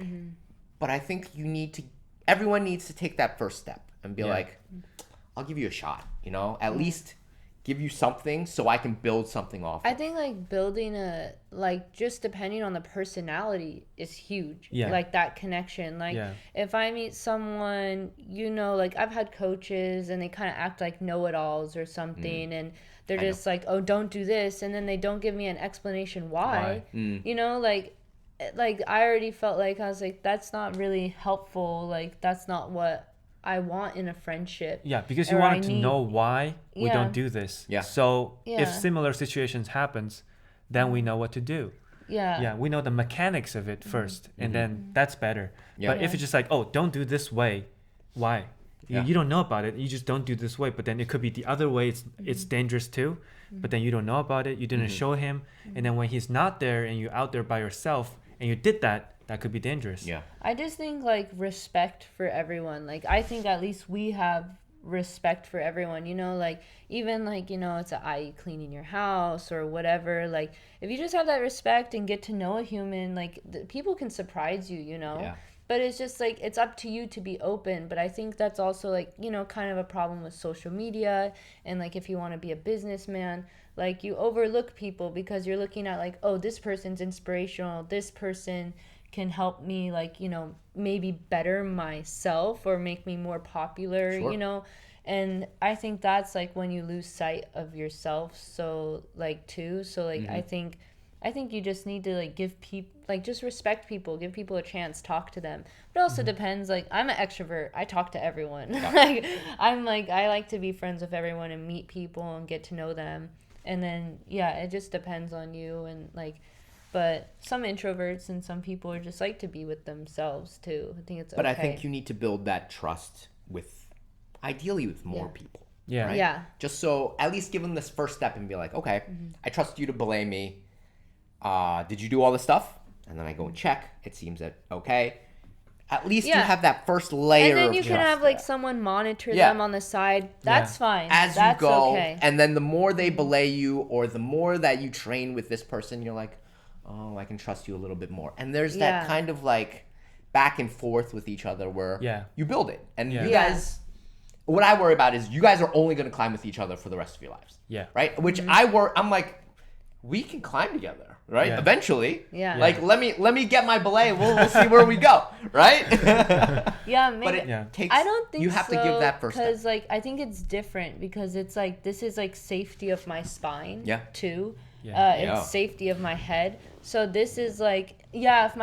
But I think everyone needs to take that first step and be Yeah. like, I'll give you a shot, you know, at least give you something so I can build something off. I think like building just depending on the personality is huge. Yeah. Like that connection. Like Yeah. if I meet someone, you know, like I've had coaches and they kind of act like know-it-alls or something and they're just like, oh, don't do this. And then they don't give me an explanation why. You know, like I already felt like I was like, that's not really helpful. Like that's not what I want in a friendship. Yeah, because you Or wanted I to need- know why we Yeah. don't do this. Yeah. So Yeah. if similar situations happens, then we know what to do. Yeah. Yeah, we know the mechanics of it first, and then that's better. Yeah. But if it's just like, oh, don't do this way, why? Yeah. You don't know about it. You just don't do this way. But then it could be the other way. It's dangerous too. But then you don't know about it. You didn't show him. And then when he's not there and you're out there by yourself and you did that, that could be dangerous. Yeah. I just think like respect for everyone. Like I think at least we have respect for everyone, you know, like even like, you know, it's i.e. cleaning your house or whatever. Like if you just have that respect and get to know a human, like people can surprise you, you know. Yeah. But it's just like it's up to you to be open. But I think that's also like, you know, kind of a problem with social media. And like if you want to be a businessman, like you overlook people because you're looking at like, oh, this person's inspirational, this person can help me, like, you know, maybe better myself or make me more popular, Sure. you know. And I think that's like when you lose sight of yourself. So like too, so like I think you just need to like give people, like just respect people, give people a chance, talk to them. But it also depends, like I'm an extrovert, I talk to everyone. Like I like to be friends with everyone and meet people and get to know them. And then yeah, it just depends on you. And like, but some introverts and some people are just like to be with themselves too. I think it's okay. But I think you need to build that trust ideally with more people. Yeah. Right? Yeah. Just so at least give them this first step and be like, okay, I trust you to belay me. Did you do all the stuff? And then I go and check. It seems that okay. At least you Yeah. have that first layer And then of you can trust have like there. someone monitor Yeah. them on the side. That's fine. As That's you go, okay. and then the more they belay you or the more that you train with this person, you're like, oh, I can trust you a little bit more. And there's that Yeah. kind of like back and forth with each other where you build it. And Yeah. you Yeah. guys, what I worry about is you guys are only going to climb with each other for the rest of your lives. Yeah. Right? Which I'm like, we can climb together, right? Yeah. Eventually. Yeah. Like let me get my belay. We'll see where we go, right? Yeah, maybe. But it Yeah. takes. I don't think you have so, to give that first step. because like I think it's different because it's like this is like safety of my spine Yeah. too. Yeah. Yeah. It's safety of my head. So this is like if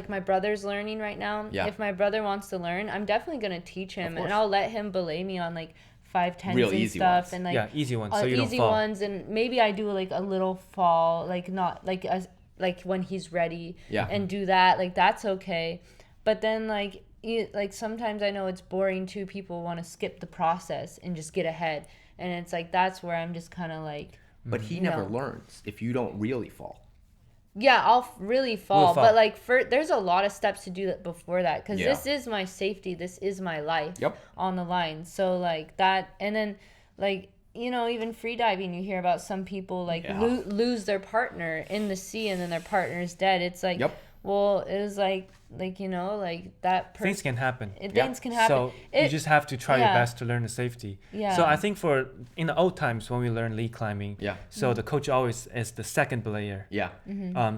my brother's learning right now, Yeah. if my brother wants to learn, I'm definitely gonna teach him course. and I'll let him belay me on like 5-10s Real and easy stuff ones. and like Yeah, easy ones, so you don't easy fall. ones, and maybe I do like a little fall, like not like as like when he's ready, Yeah. and do that, like that's okay. But then like like sometimes I know it's boring too. People want to skip the process and just get ahead, and it's like that's where I'm just kind of like, But he never No. learns if you don't really fall. yeah, I'll really fall, fall. but like there's a lot of steps to do that before that, because Yeah. this is my safety, this is my life Yep. on the line. So like that, and then like even free diving, you hear about some people like Yeah. lose their partner in the sea and then their partner is dead. It's like, Yep. well, it was like like that person. Things can happen. Things can happen. So you just have to try your yeah. best to learn the safety. Yeah. So I think in the old times when we learned lead climbing, Yeah. so the coach always is the second belayer. Yeah.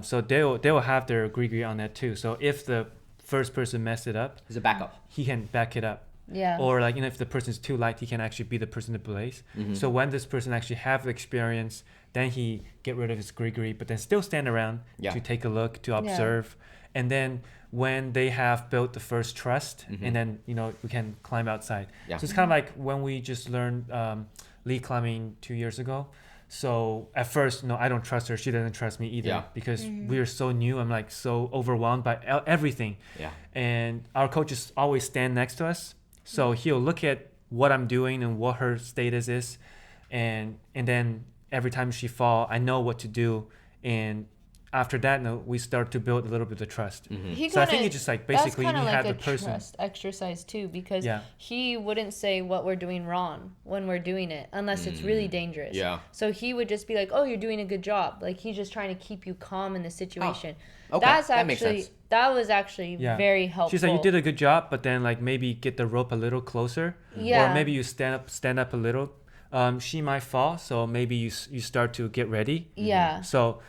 So they'll have their gree on that too. So if the first person messed it up, As a backup. he can back it up. Yeah. Or like if the person's too light, he can actually be the person that belays. So when this person actually have the experience, then he get rid of his gree, but then still stand around Yeah. to take a look, to observe, and then when they have built the first trust, and then we can climb outside. Yeah. So it's kind of like when we just learned lead climbing 2 years ago. So at first, I don't trust her. She doesn't trust me either, Yeah. because we are so new. I'm like so overwhelmed by everything. Yeah. And our coaches always stand next to us, so he'll look at what I'm doing and what her status is, and then every time she fall, I know what to do, and after that, we start to build a little bit of trust. So I think it's just like basically you that's have like the a person. trust exercise too, because Yeah. he wouldn't say what we're doing wrong when we're doing it unless it's really dangerous. Yeah. So he would just be like, "Oh, you're doing a good job." Like he's just trying to keep you calm in the situation. Okay, That's that makes actually sense. that was actually Yeah. very helpful. She's like, you did a good job, but then like maybe get the rope a little closer, Yeah. or maybe you stand up a little. She might fall, so maybe you start to get ready. Yeah. So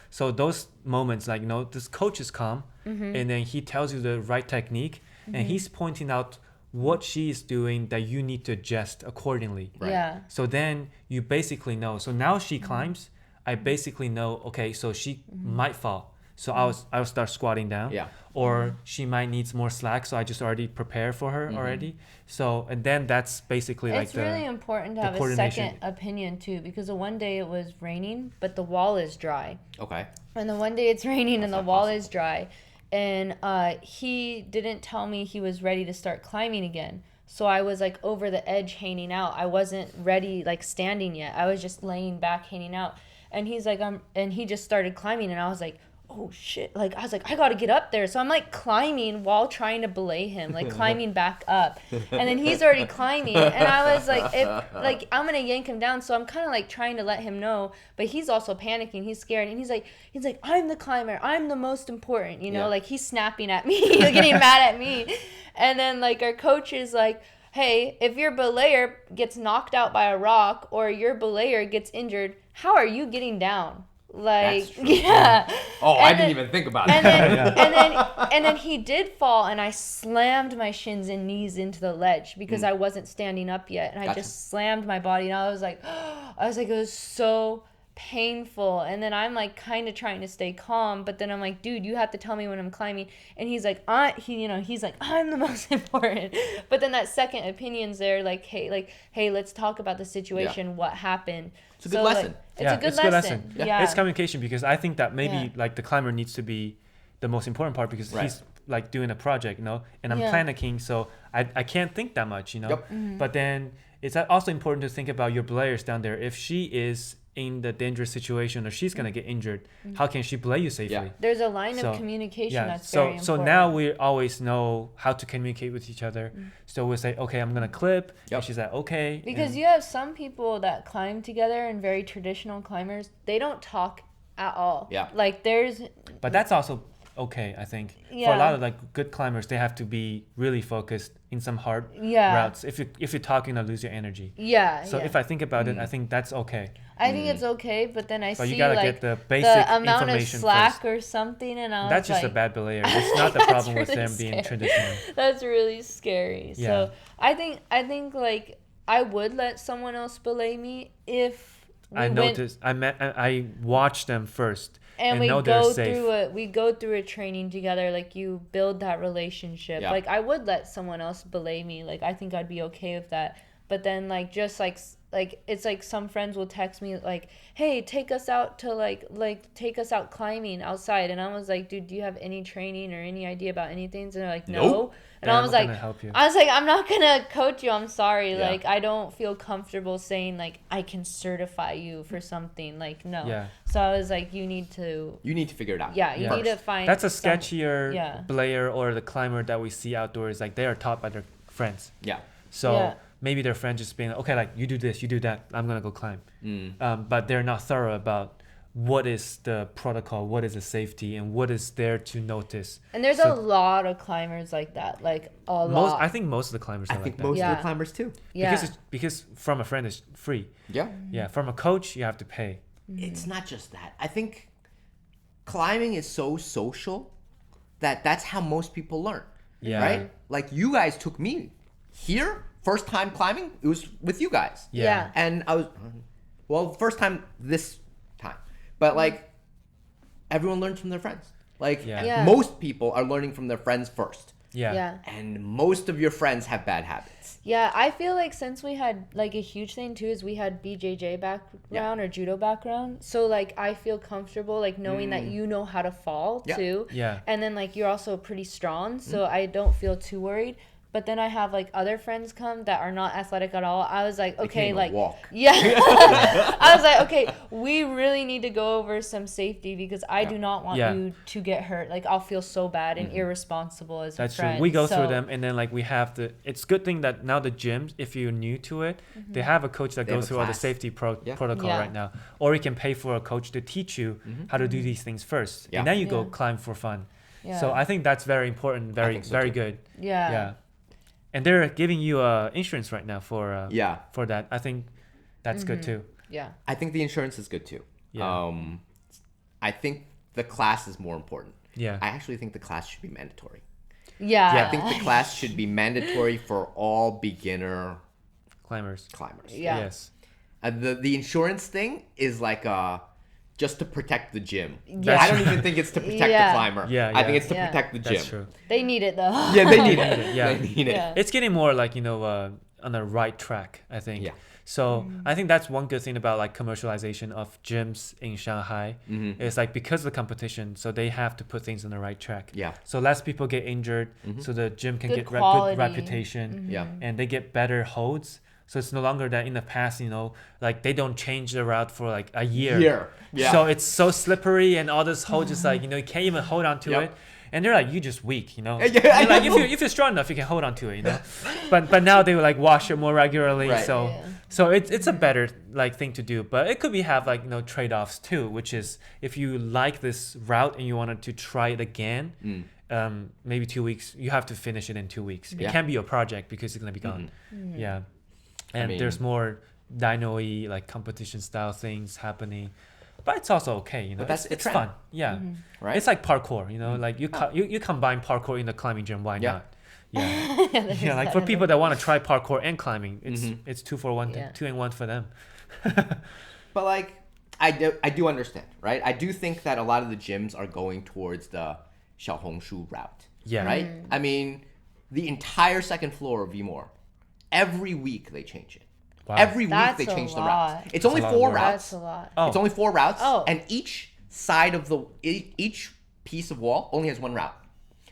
those moments, like this coach is calm, and then he tells you the right technique, and he's pointing out what she's doing that you need to adjust accordingly. Right. Yeah. So then you basically know. So now she climbs, I basically know. Okay, so she might fall. So I'll start squatting down. Yeah. Or she might need more slack, so I just already prepare for her already. So and then that's basically like It's really important to have a coordination. second opinion too, because the one day it was raining, but the wall is dry. Okay. And the one day it's raining and the not wall possible. is dry. And he didn't tell me he was ready to start climbing again. So I was like over the edge hanging out. I wasn't ready like standing yet. I was just laying back hanging out. And he's like, and he just started climbing, and I was like, oh shit, like I was like, I gotta get up there. So I'm like climbing while trying to belay him, like climbing back up, and then he's already climbing, and I was like, like I'm gonna yank him down. So I'm kind of like trying to let him know, but he's also panicking, he's scared, and he's like I'm the climber, I'm the most important, Yeah. like he's snapping at me, he's getting mad at me. And then like our coach is like, hey, if your belayer gets knocked out by a rock or your belayer gets injured, how are you getting down? Like, That's true. yeah. Oh, And I then- didn't even think about And that. then, and then he did fall, and I slammed my shins and knees into the ledge because I wasn't standing up yet, and I Gotcha. just slammed my body, and I was like, it was so painful. And then I'm like kind of trying to stay calm, but then I'm like, dude, you have to tell me when I'm climbing. And he's like, he's like, I'm the most important. But then that second opinion's there, like, hey, let's talk about the situation. What happened? It's a good lesson. Like, it's a good lesson. Yeah. Yeah. It's communication, because I think that maybe Yeah. like the climber needs to be the most important part, because Right. he's like doing a project, and I'm Yeah. panicking, so I can't think that much, Yep. Mm-hmm. But then it's also important to think about your belayers down there. If she is in the dangerous situation, or she's gonna get injured, how can she belay you safely? Yeah. There's a line So, of communication Yeah, that's so very so important. now we always know how to communicate with each other. So we'll say, okay, I'm gonna clip, Yep. and she's like, okay. Because and- you have some people that climb together, and very traditional climbers, they don't talk at all. Yeah. Like there's but that's also okay. I think for a Yeah. lot of like good climbers, they have to be really focused in some hard Yeah. routes. If you're talking to lose your energy. Yeah. So yeah. if I think about it, I think that's okay. I think it's okay, but then I But see you gotta like get the basic the amount of information slack first. or something, and I was That's just like, a bad belayer. It's not the problem with really them being scary. traditional. That's really scary. Yeah. So I think like I would let someone else belay me if I noticed. I watched them first and we know they're go safe. through a training together. Like you build that relationship. Yeah. Like I would let someone else belay me. Like I think I'd be okay with that. But then like just like it's like some friends will text me like, hey, take us out to like take us out climbing outside, and I was like, dude, do you have any training or any idea about anything? And they're like, no. Nope. And Then I I'm was not like, gonna help you. I'm not gonna coach you. I'm sorry. Yeah. Like I don't feel comfortable saying like I can certify you for something. Like no. Yeah. So I was like, you need to figure it out. yeah, you Yeah. need to find That's a some- sketchier yeah. belayer or the climber that we see outdoors. Like they are taught by their friends. Yeah. So Yeah. maybe their friend just being okay, like you do this, you do that. I'm gonna go climb. But they're not thorough about what is the protocol, what is the safety, and what is there to notice. And there's So a lot of climbers like that. Like a most, lot. I think most of the climbers are I like think that. most of Yeah. the climbers too. yeah. Because from a friend it's free. Yeah. Yeah, from a coach you have to pay. It's not just that. I think climbing is so social that's how most people learn. Yeah. Right? Like you guys took me here, first time climbing, it was with you guys. Yeah. And I was, well, first time this time. But like, everyone learns from their friends. Like, Yeah. Yeah. most people are learning from their friends first. Yeah. Yeah. And most of your friends have bad habits. Yeah, I feel like since we had like a huge thing too is we had BJJ background or judo background. So like I feel comfortable like knowing that you know how to fall Yeah. too. Yeah. And then like you're also pretty strong, so I don't feel too worried. But then I have like other friends come that are not athletic at all. I was like, They okay, can't even like walk. yeah. I was like, okay, we really need to go over some safety because I do not want Yeah. you to get hurt. Like I'll feel so bad and irresponsible as That's a friend. true. We go So- through them, and then like we have the. It's good thing that now the gyms, if you're new to it, they have a coach that They have goes a through all the class. safety Yeah. protocol Yeah. right now, or you can pay for a coach to teach you how to do these things first, Yeah. and then you go Yeah. climb for fun. Yeah. So I think that's very important, very think so very too. good. Yeah. Yeah, and they're giving you insurance right now for Yeah. for that. I think that's good too. Yeah. I think the insurance is good too. Yeah. I think the class is more important. Yeah. I actually think the class should be mandatory. Yeah. I think the class should be mandatory for all beginner Climbers. climbers. Yeah. Yes. The insurance thing is like just to protect the gym. Yeah. I don't even think it's to protect Yeah. the climber. Yeah, I think yeah. it's to Yeah. protect the gym. That's true. They need it though. Yeah, they need They it. need it, yeah. They need it. Yeah. It's getting more like on the right track, I think. Yeah. So I think that's one good thing about like commercialization of gyms in Shanghai. It's like because of the competition, so they have to put things on the right track. Yeah. So less people get injured, so the gym can Good get quality. good reputation, Yeah. and they get better holds. So it's no longer that in the past, like they don't change the route for like a year. Yeah. So it's so slippery and all this hold just like, you can't even hold on to Yep. it. And they're like, you just weak, Yeah, You're like, I know. if you're strong enough, you can hold on to it, But now they will like wash it more regularly. Right. So Yeah. so it's a better like thing to do. But it could be have like, trade-offs too, which is if you like this route and you wanted to try it again, maybe 2 weeks, you have to finish it in 2 weeks. It Yeah. can't be your project because it's gonna be gone. Yeah. And mean- there's more dyno-y like competition style things happening. But it's also okay, But that's the it's trend. fun. Yeah. Right? It's like parkour, like you combine parkour in the climbing gym, why Yeah. not? Yeah. Yeah, like for people that want to try parkour and climbing, it's 2 for 1, Yeah. 2 in 1 for them. But like, I do understand, right? I do think that a lot of the gyms are going towards the Xiaohongshu route. Yeah. Right? I mean, the entire second floor of Vmore, every week they change it. Wow. Every week That's they a change the lot. routes. It's only a lot of 4 work. routes. That's a lot. Oh. It's only 4 routes. Oh. And each side of each piece of wall only has 1 route.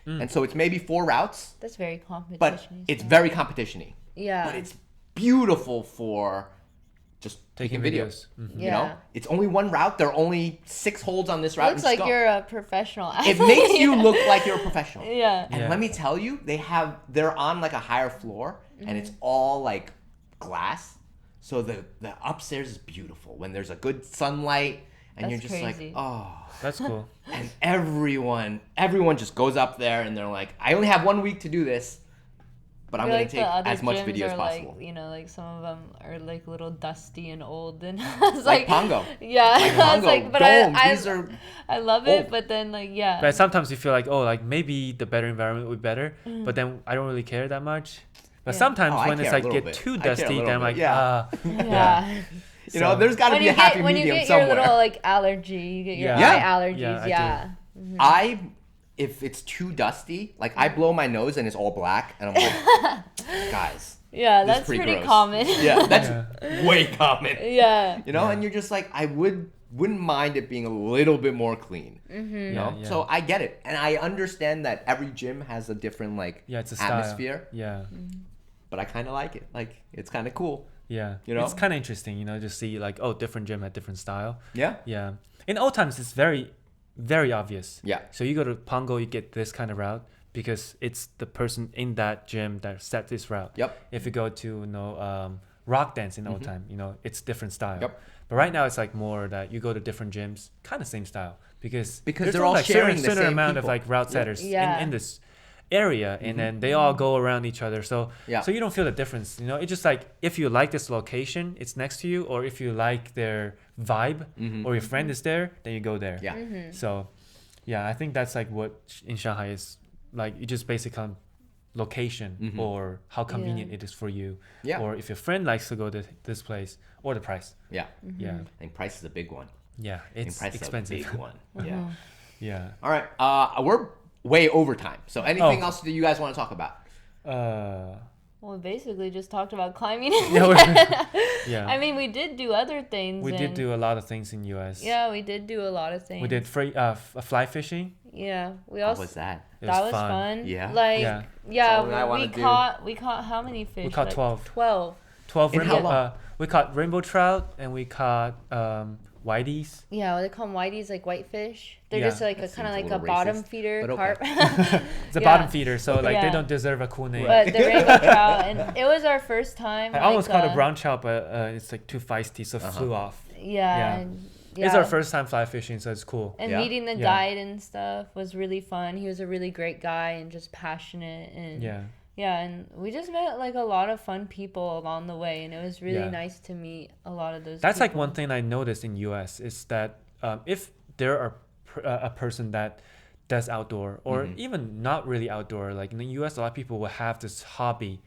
And so it's maybe 4 routes, That's very competition. but it's very competition-y. yeah. But it's beautiful for just Taking taking videos. videos. Mhm. You know, it's only 1 route. There are only 6 holds on this route. Looks and like just go. you're a professional athlete. It makes you look like you're a professional. Yeah. And Yeah. let me tell you, they're on like a higher floor, and it's all like glass. So the upstairs is beautiful when there's a good sunlight, and you're That's just crazy. like, oh. That's cool. And everyone just goes up there and they're like, I only have 1 week to do this, but I'm feel gonna like take the other as much gyms video as are possible. like, you know, like some of them are like a little dusty and old, and it's Like Pongo. Yeah, Like I was Pongo, like, but Dome, I these are I love it, old. but then like yeah, But sometimes you feel like, oh, like maybe the better environment would be better, but then I don't really care that much. But Yeah. sometimes Oh, I when it's care a like little get bit. too I care a dusty, little then I'm bit, like, yeah. yeah. You know, So- there's got to When be you a happy get when you medium get somewhere. your little like allergy, you get your Yeah. eye Yeah. allergies. Yeah, I do. Yeah. I if it's too dusty, like I blow my nose and it's all black, and I'm like, guys, Yeah, this is that's pretty gross. common. Yeah, that's Yeah. way common. Yeah. You know, Yeah. and you're just like, I wouldn't mind it being a little bit more clean. You know, Yeah, yeah. so I get it, and I understand that every gym has a different like Yeah, it's a style. atmosphere, Yeah. but I kind of like it. Like it's kind of cool. Yeah. You know? It's kind of interesting, you know, just see like, oh, different gym had different style. Yeah. Yeah. In old times, it's very, very obvious. Yeah. So you go to Pongo, you get this kind of route because it's the person in that gym that set this route. Yep. If you go to, you know, rock dance in old time, you know, it's different style. Yep. But right now, it's like more that you go to different gyms, kind of same style because there's they're only, all like sharing the certain same amount of people. like route setters Yeah. in this area, and then they all go around each other. So Yeah. so you don't feel the difference. You know, it's just like if you like this location, it's next to you, or if you like their vibe, or your friend is there, then you go there. Yeah. So, yeah, I think that's like what in Shanghai is like. You just basically on location or how convenient Yeah. it is for you, Yeah. or if your friend likes to go to this place, or the price. Yeah. Yeah, I think price is a big one. yeah, I think it's price expensive. is a big one. Yeah. Yeah. All right. We're way over time. So anything Oh. else that you guys want to talk about? Well, we basically just talked about climbing. Yeah, yeah. I mean, we did do other things. We did and- do a lot of things in US. Yeah, we did do a lot of things. We did fly fishing. Yeah, we How also. was that? It That was was fun. fun. Yeah. Like Yeah. yeah, Something I wanna do. we caught how many fish? caught Like 12. 12. 12 In how rainbow. long? We caught rainbow trout and we caught whiteys. Yeah, they call them whiteys, like whitefish. They're Yeah. just like That a kind of seems like a a little bottom racist, feeder but okay. carp. It's a Yeah. bottom feeder, so like they Yeah. don't deserve a cool name. But the rainbow trout, and it was our first time. I almost like, caught a brown trout, but it's like too feisty, so it flew off. Yeah. Yeah. And, It's yeah. our first time fly fishing, so it's cool. And Yeah. meeting the Yeah. guide and stuff was really fun. He was a really great guy and just passionate and Yeah. yeah, and we just met like a lot of fun people along the way, and it was really Yeah. nice to meet a lot of those. That's like people. one thing I noticed in US is that if there are a person that does outdoor or even not really outdoor, like in the US, a lot of people will have this hobby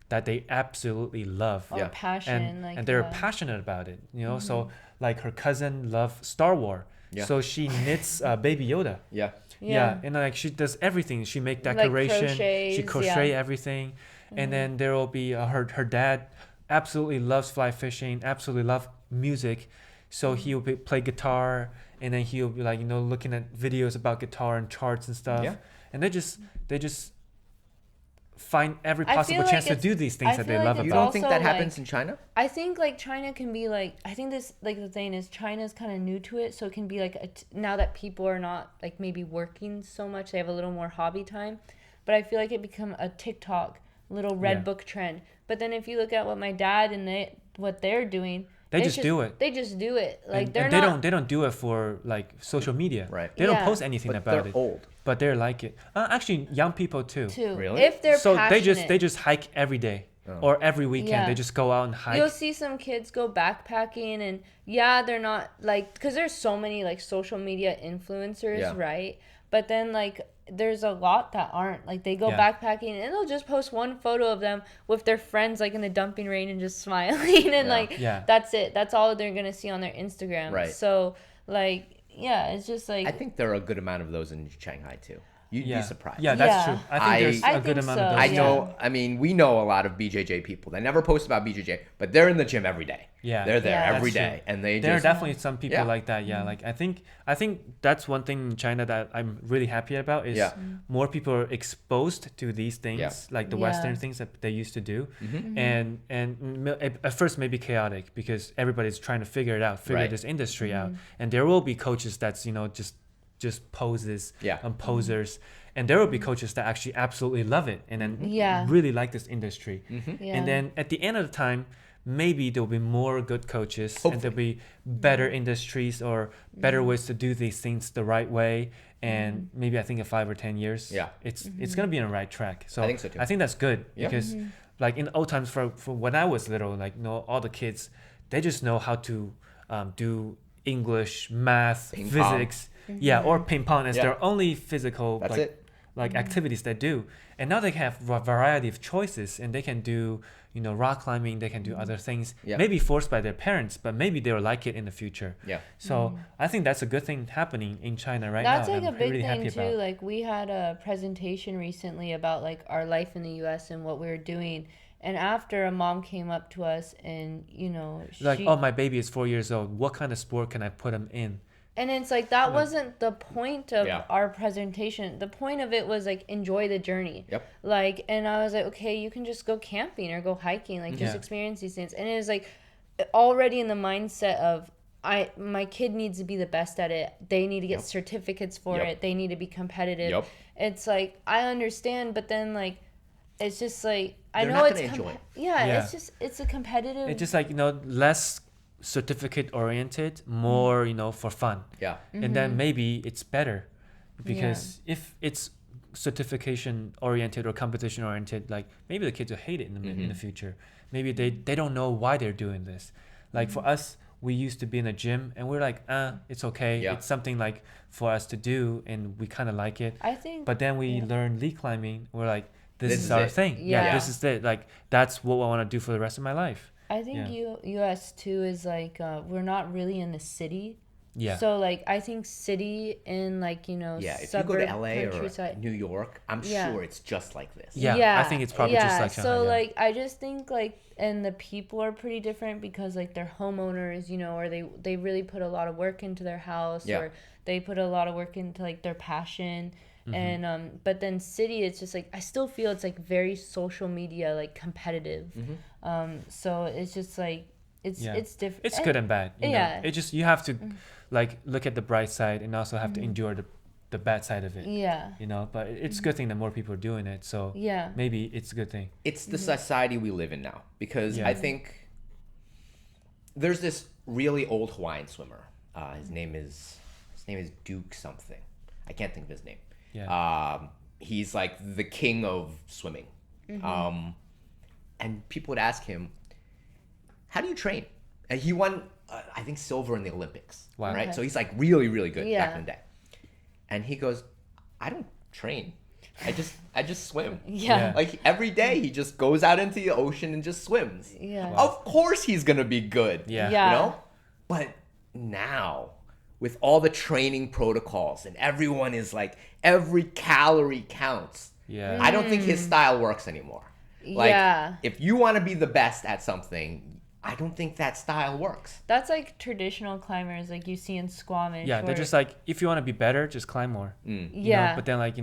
that they absolutely love. Or Yeah. passion, and, like and they're yeah. passionate about it, you know. So like her cousin loves Star Wars, Yeah. so she knits Baby Yoda. Yeah. Yeah. And like she does everything. She make decoration, she crochets, crochet yeah. everything, and then there will be her dad absolutely loves fly fishing, absolutely love music, so he'll play guitar, and then he'll be like, you know, looking at videos about guitar and charts and stuff. Yeah. And they just find every I possible feel chance like to do these things I that they feel like love it's You about. don't think also, that happens like- in China? I think like China can be like, I think this like the thing is China's kind of new to it, so it can be like now that people are not like maybe working so much, they have a little more hobby time, but I feel like it become a TikTok little red Yeah. book trend. But then if you look at what my dad and what they're doing, They just do it. They just do it. Like And they're they not. don't do it for like social media. Right. They don't Yeah. post anything But about they're it. old. But they're like it. Actually, young people too. too. Really? If they're So passionate. they just hike every day or every weekend. Yeah. They just go out and hike. You'll see some kids go backpacking, and yeah, they're not like, because there's so many like social media influencers, Yeah. right? But then like there's a lot that aren't, like they go Yeah. backpacking and they'll just post one photo of them with their friends like in the dumping rain and just smiling and Yeah. like Yeah. that's it. That's all they're gonna see on their Instagram. Right. So like yeah, it's just like I think there are a good amount of those in Shanghai too. You'd yeah. be surprised. Yeah, that's Yeah. true. I think there's I a good think amount so, of those. I yeah. know. I mean, we know a lot of BJJ people. They never post about BJJ, but they're in the gym every day. Yeah. They're there Yeah. every That's day, and they There are just definitely some people Yeah. like that. Yeah, like I think that's one thing in China that I'm really happy about is Yeah. more people are exposed to these things, Yeah. like the Yeah. Western things that they used to do, Mm-hmm. and at first maybe chaotic because everybody's trying to figure it out, figure Right. this industry out, and there will be coaches that's just poses Yeah. and posers, and there will be coaches that actually absolutely love it and then Yeah. really like this industry. yeah. And then at the end of the time, maybe there'll be more good coaches Hopefully. and there'll be better industries or better ways to do these things the right way. And maybe I think in 5 or 10 years, it's gonna be on the right track. So I think so too. I think that's good Yeah. because like in old times for when I was little, like all the kids, they just know how to do English, math, Ping physics, or ping pong as their only physical That's like it. activities they do. And now they have a variety of choices and they can do, rock climbing, they can do other things, maybe forced by their parents, but maybe they'll like it in the future. Yeah. So I think that's a good thing happening in China right That's now. like and a I'm big really thing happy too. about. Like we had a presentation recently about like our life in the U.S. and what we were doing. And after, a mom came up to us and Like, oh, my baby is 4 years old. What kind of sport can I put him in? and it's like that wasn't the point of Yeah. our presentation. The point of it was like enjoy the journey. Yep. Like, and I was like, okay, you can just go camping or go hiking, like just Yeah. experience these things. And it was like already in the mindset of my kid needs to be the best at it. They need to get certificates for Yep. it. They need to be competitive. Yep. It's like I understand, but then like it's just like I They're know not it's gonna enjoy it. Yeah. it's a competitive. It's just like, less certificate oriented, more, for fun. Yeah. And then maybe it's better because if it's certification oriented or competition oriented, like maybe the kids will hate it in the future. Maybe they don't know why they're doing this. Like for us, we used to be in a gym and we're like, it's okay. Yeah. It's something like for us to do and we kind of like it. I think. But then we learn lead climbing. We're like, this is our it. thing. Yeah. This is it. Like that's what I want to do for the rest of my life. I think U.S. too is like we're not really in the city. Yeah. So like I think city in like Yeah. If you go to suburb, LA or countryside. New York, I'm sure it's just like this. Yeah, I think it's probably just like Shanghai, So yeah. like I just think like and the people are pretty different because like they're homeowners, or they really put a lot of work into their house or they put a lot of work into like their passion. And but then city it's just like I still feel it's like very social media like competitive. So it's just like it's different. It's good and bad. You know? Yeah. It just you have to like look at the bright side and also have to endure the bad side of it. Yeah. But it's a good thing that more people are doing it. So Yeah. maybe it's a good thing. It's the society we live in now because Yeah. I think there's this really old Hawaiian swimmer. His name is Duke something. I can't think of his name. Yeah. He's like the king of swimming. And people would ask him, how do you train? And he won, I think, silver in the Olympics. Wow. Right? Okay. So he's like really, really good Yeah. back in the day. And he goes, I don't train. I just swim. Yeah. Like every day he just goes out into the ocean and just swims. Yeah. Of course he's going to be good. Yeah. Yeah. You know? But now with all the training protocols and everyone is like every calorie counts. Yeah. I don't think his style works anymore. Like Yeah. if you want to be the best at something, I don't think that style works. That's like traditional climbers like you see in Squamish. Yeah, they're where- just like, if you want to be better, just climb more. you Yeah. know? But then like,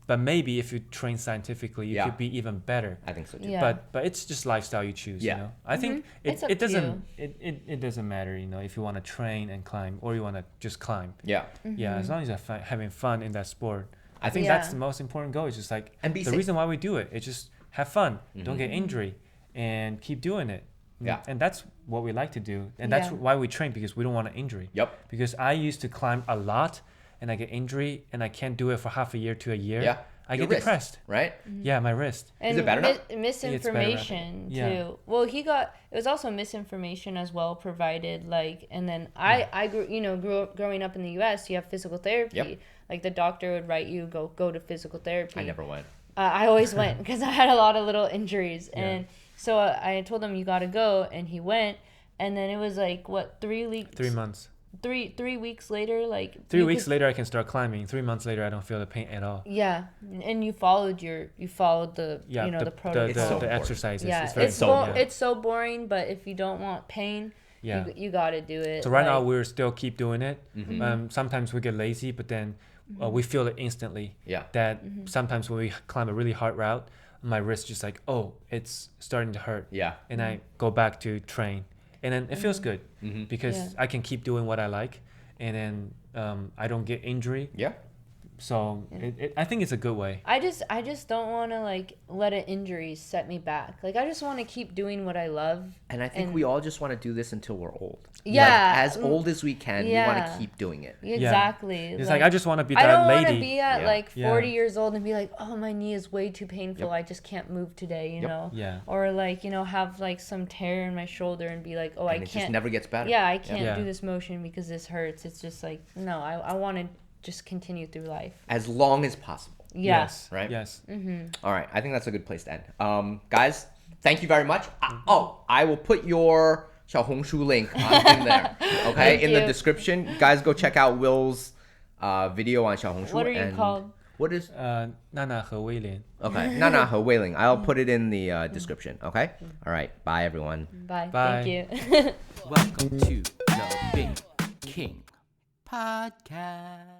but maybe if you train scientifically, you Yeah. could be even better. I think so too. Yeah. But it's just lifestyle you choose. Yeah. You know, I think It's up it to doesn't it doesn't matter. If you want to train and climb or you want to just climb. Yeah. Yeah, as long as you're having fun in that sport, I think Yeah. that's the most important goal. It's just like And be the safe. reason why we do it. It's just have fun, don't get injury, and keep doing it. Yeah. And that's what we like to do, and that's Yeah. why we train, because we don't want an injury. Yep. Because I used to climb a lot, and I get injury, and I can't do it for half a year to a year. Yeah. I Your get wrist, depressed. right? Yeah, my wrist. And Is it better now? Misinformation Yeah. too. Well, it was also misinformation as well provided. Like, and then I grew growing up in the U.S. You have physical therapy. Yep. Like the doctor would write you go to physical therapy. I never went. I always went because I had a lot of little injuries, Yeah. and so I told him you got to go, and he went, and then it was like what 3 weeks. 3 months. 3 weeks later, like 3 you weeks could- later, I can start climbing. 3 months later, I don't feel the pain at all. Yeah, and you followed the Yeah, the protocol. It's so the important. exercises. Yeah, It's very so important. boring. it's so boring, but if you don't want pain, Yeah. you got to do it. So right now like- we're still keep doing it. Mm-hmm. Sometimes we get lazy, but then we feel it instantly. Yeah. That sometimes when we climb a really hard route, my wrist just like, oh, it's starting to hurt. Yeah. And I go back to train, and then it feels good because Yeah. I can keep doing what I like, and then I don't get injury. Yeah. So I think it's a good way. I just don't want to like let an injury set me back. Like I just want to keep doing what I love. And I think we all just want to do this until we're old. Yeah. Like, as old as we can, we want Yeah. to keep doing it. Exactly. It's like I just want to be I that don't want lady. to be at Yeah. like 40 Yeah. years old and be like, oh, my knee is way too painful. Yep. I just can't move today, you Yep. know? Yeah. Or like, you know, have like some tear in my shoulder and be like, oh, I And it can't. just never gets better. Yeah, I can't Yeah. do this motion because this hurts. It's just like, no, I want to just continue through life. As long as possible. Yeah. Yes. Right? Yes. All right. I think that's a good place to end. Guys, thank you very much. I will put your 小红书 link in there. Okay? Thank in the you. description. Guys, go check out Will's video on 小红书. What are you and called? What is... 娜娜和威廉. Okay. Nana和 Wailing. I'll put it in the description. Okay? All right. Bye, everyone. Bye. Bye. Thank you. Welcome to the BingKing podcast.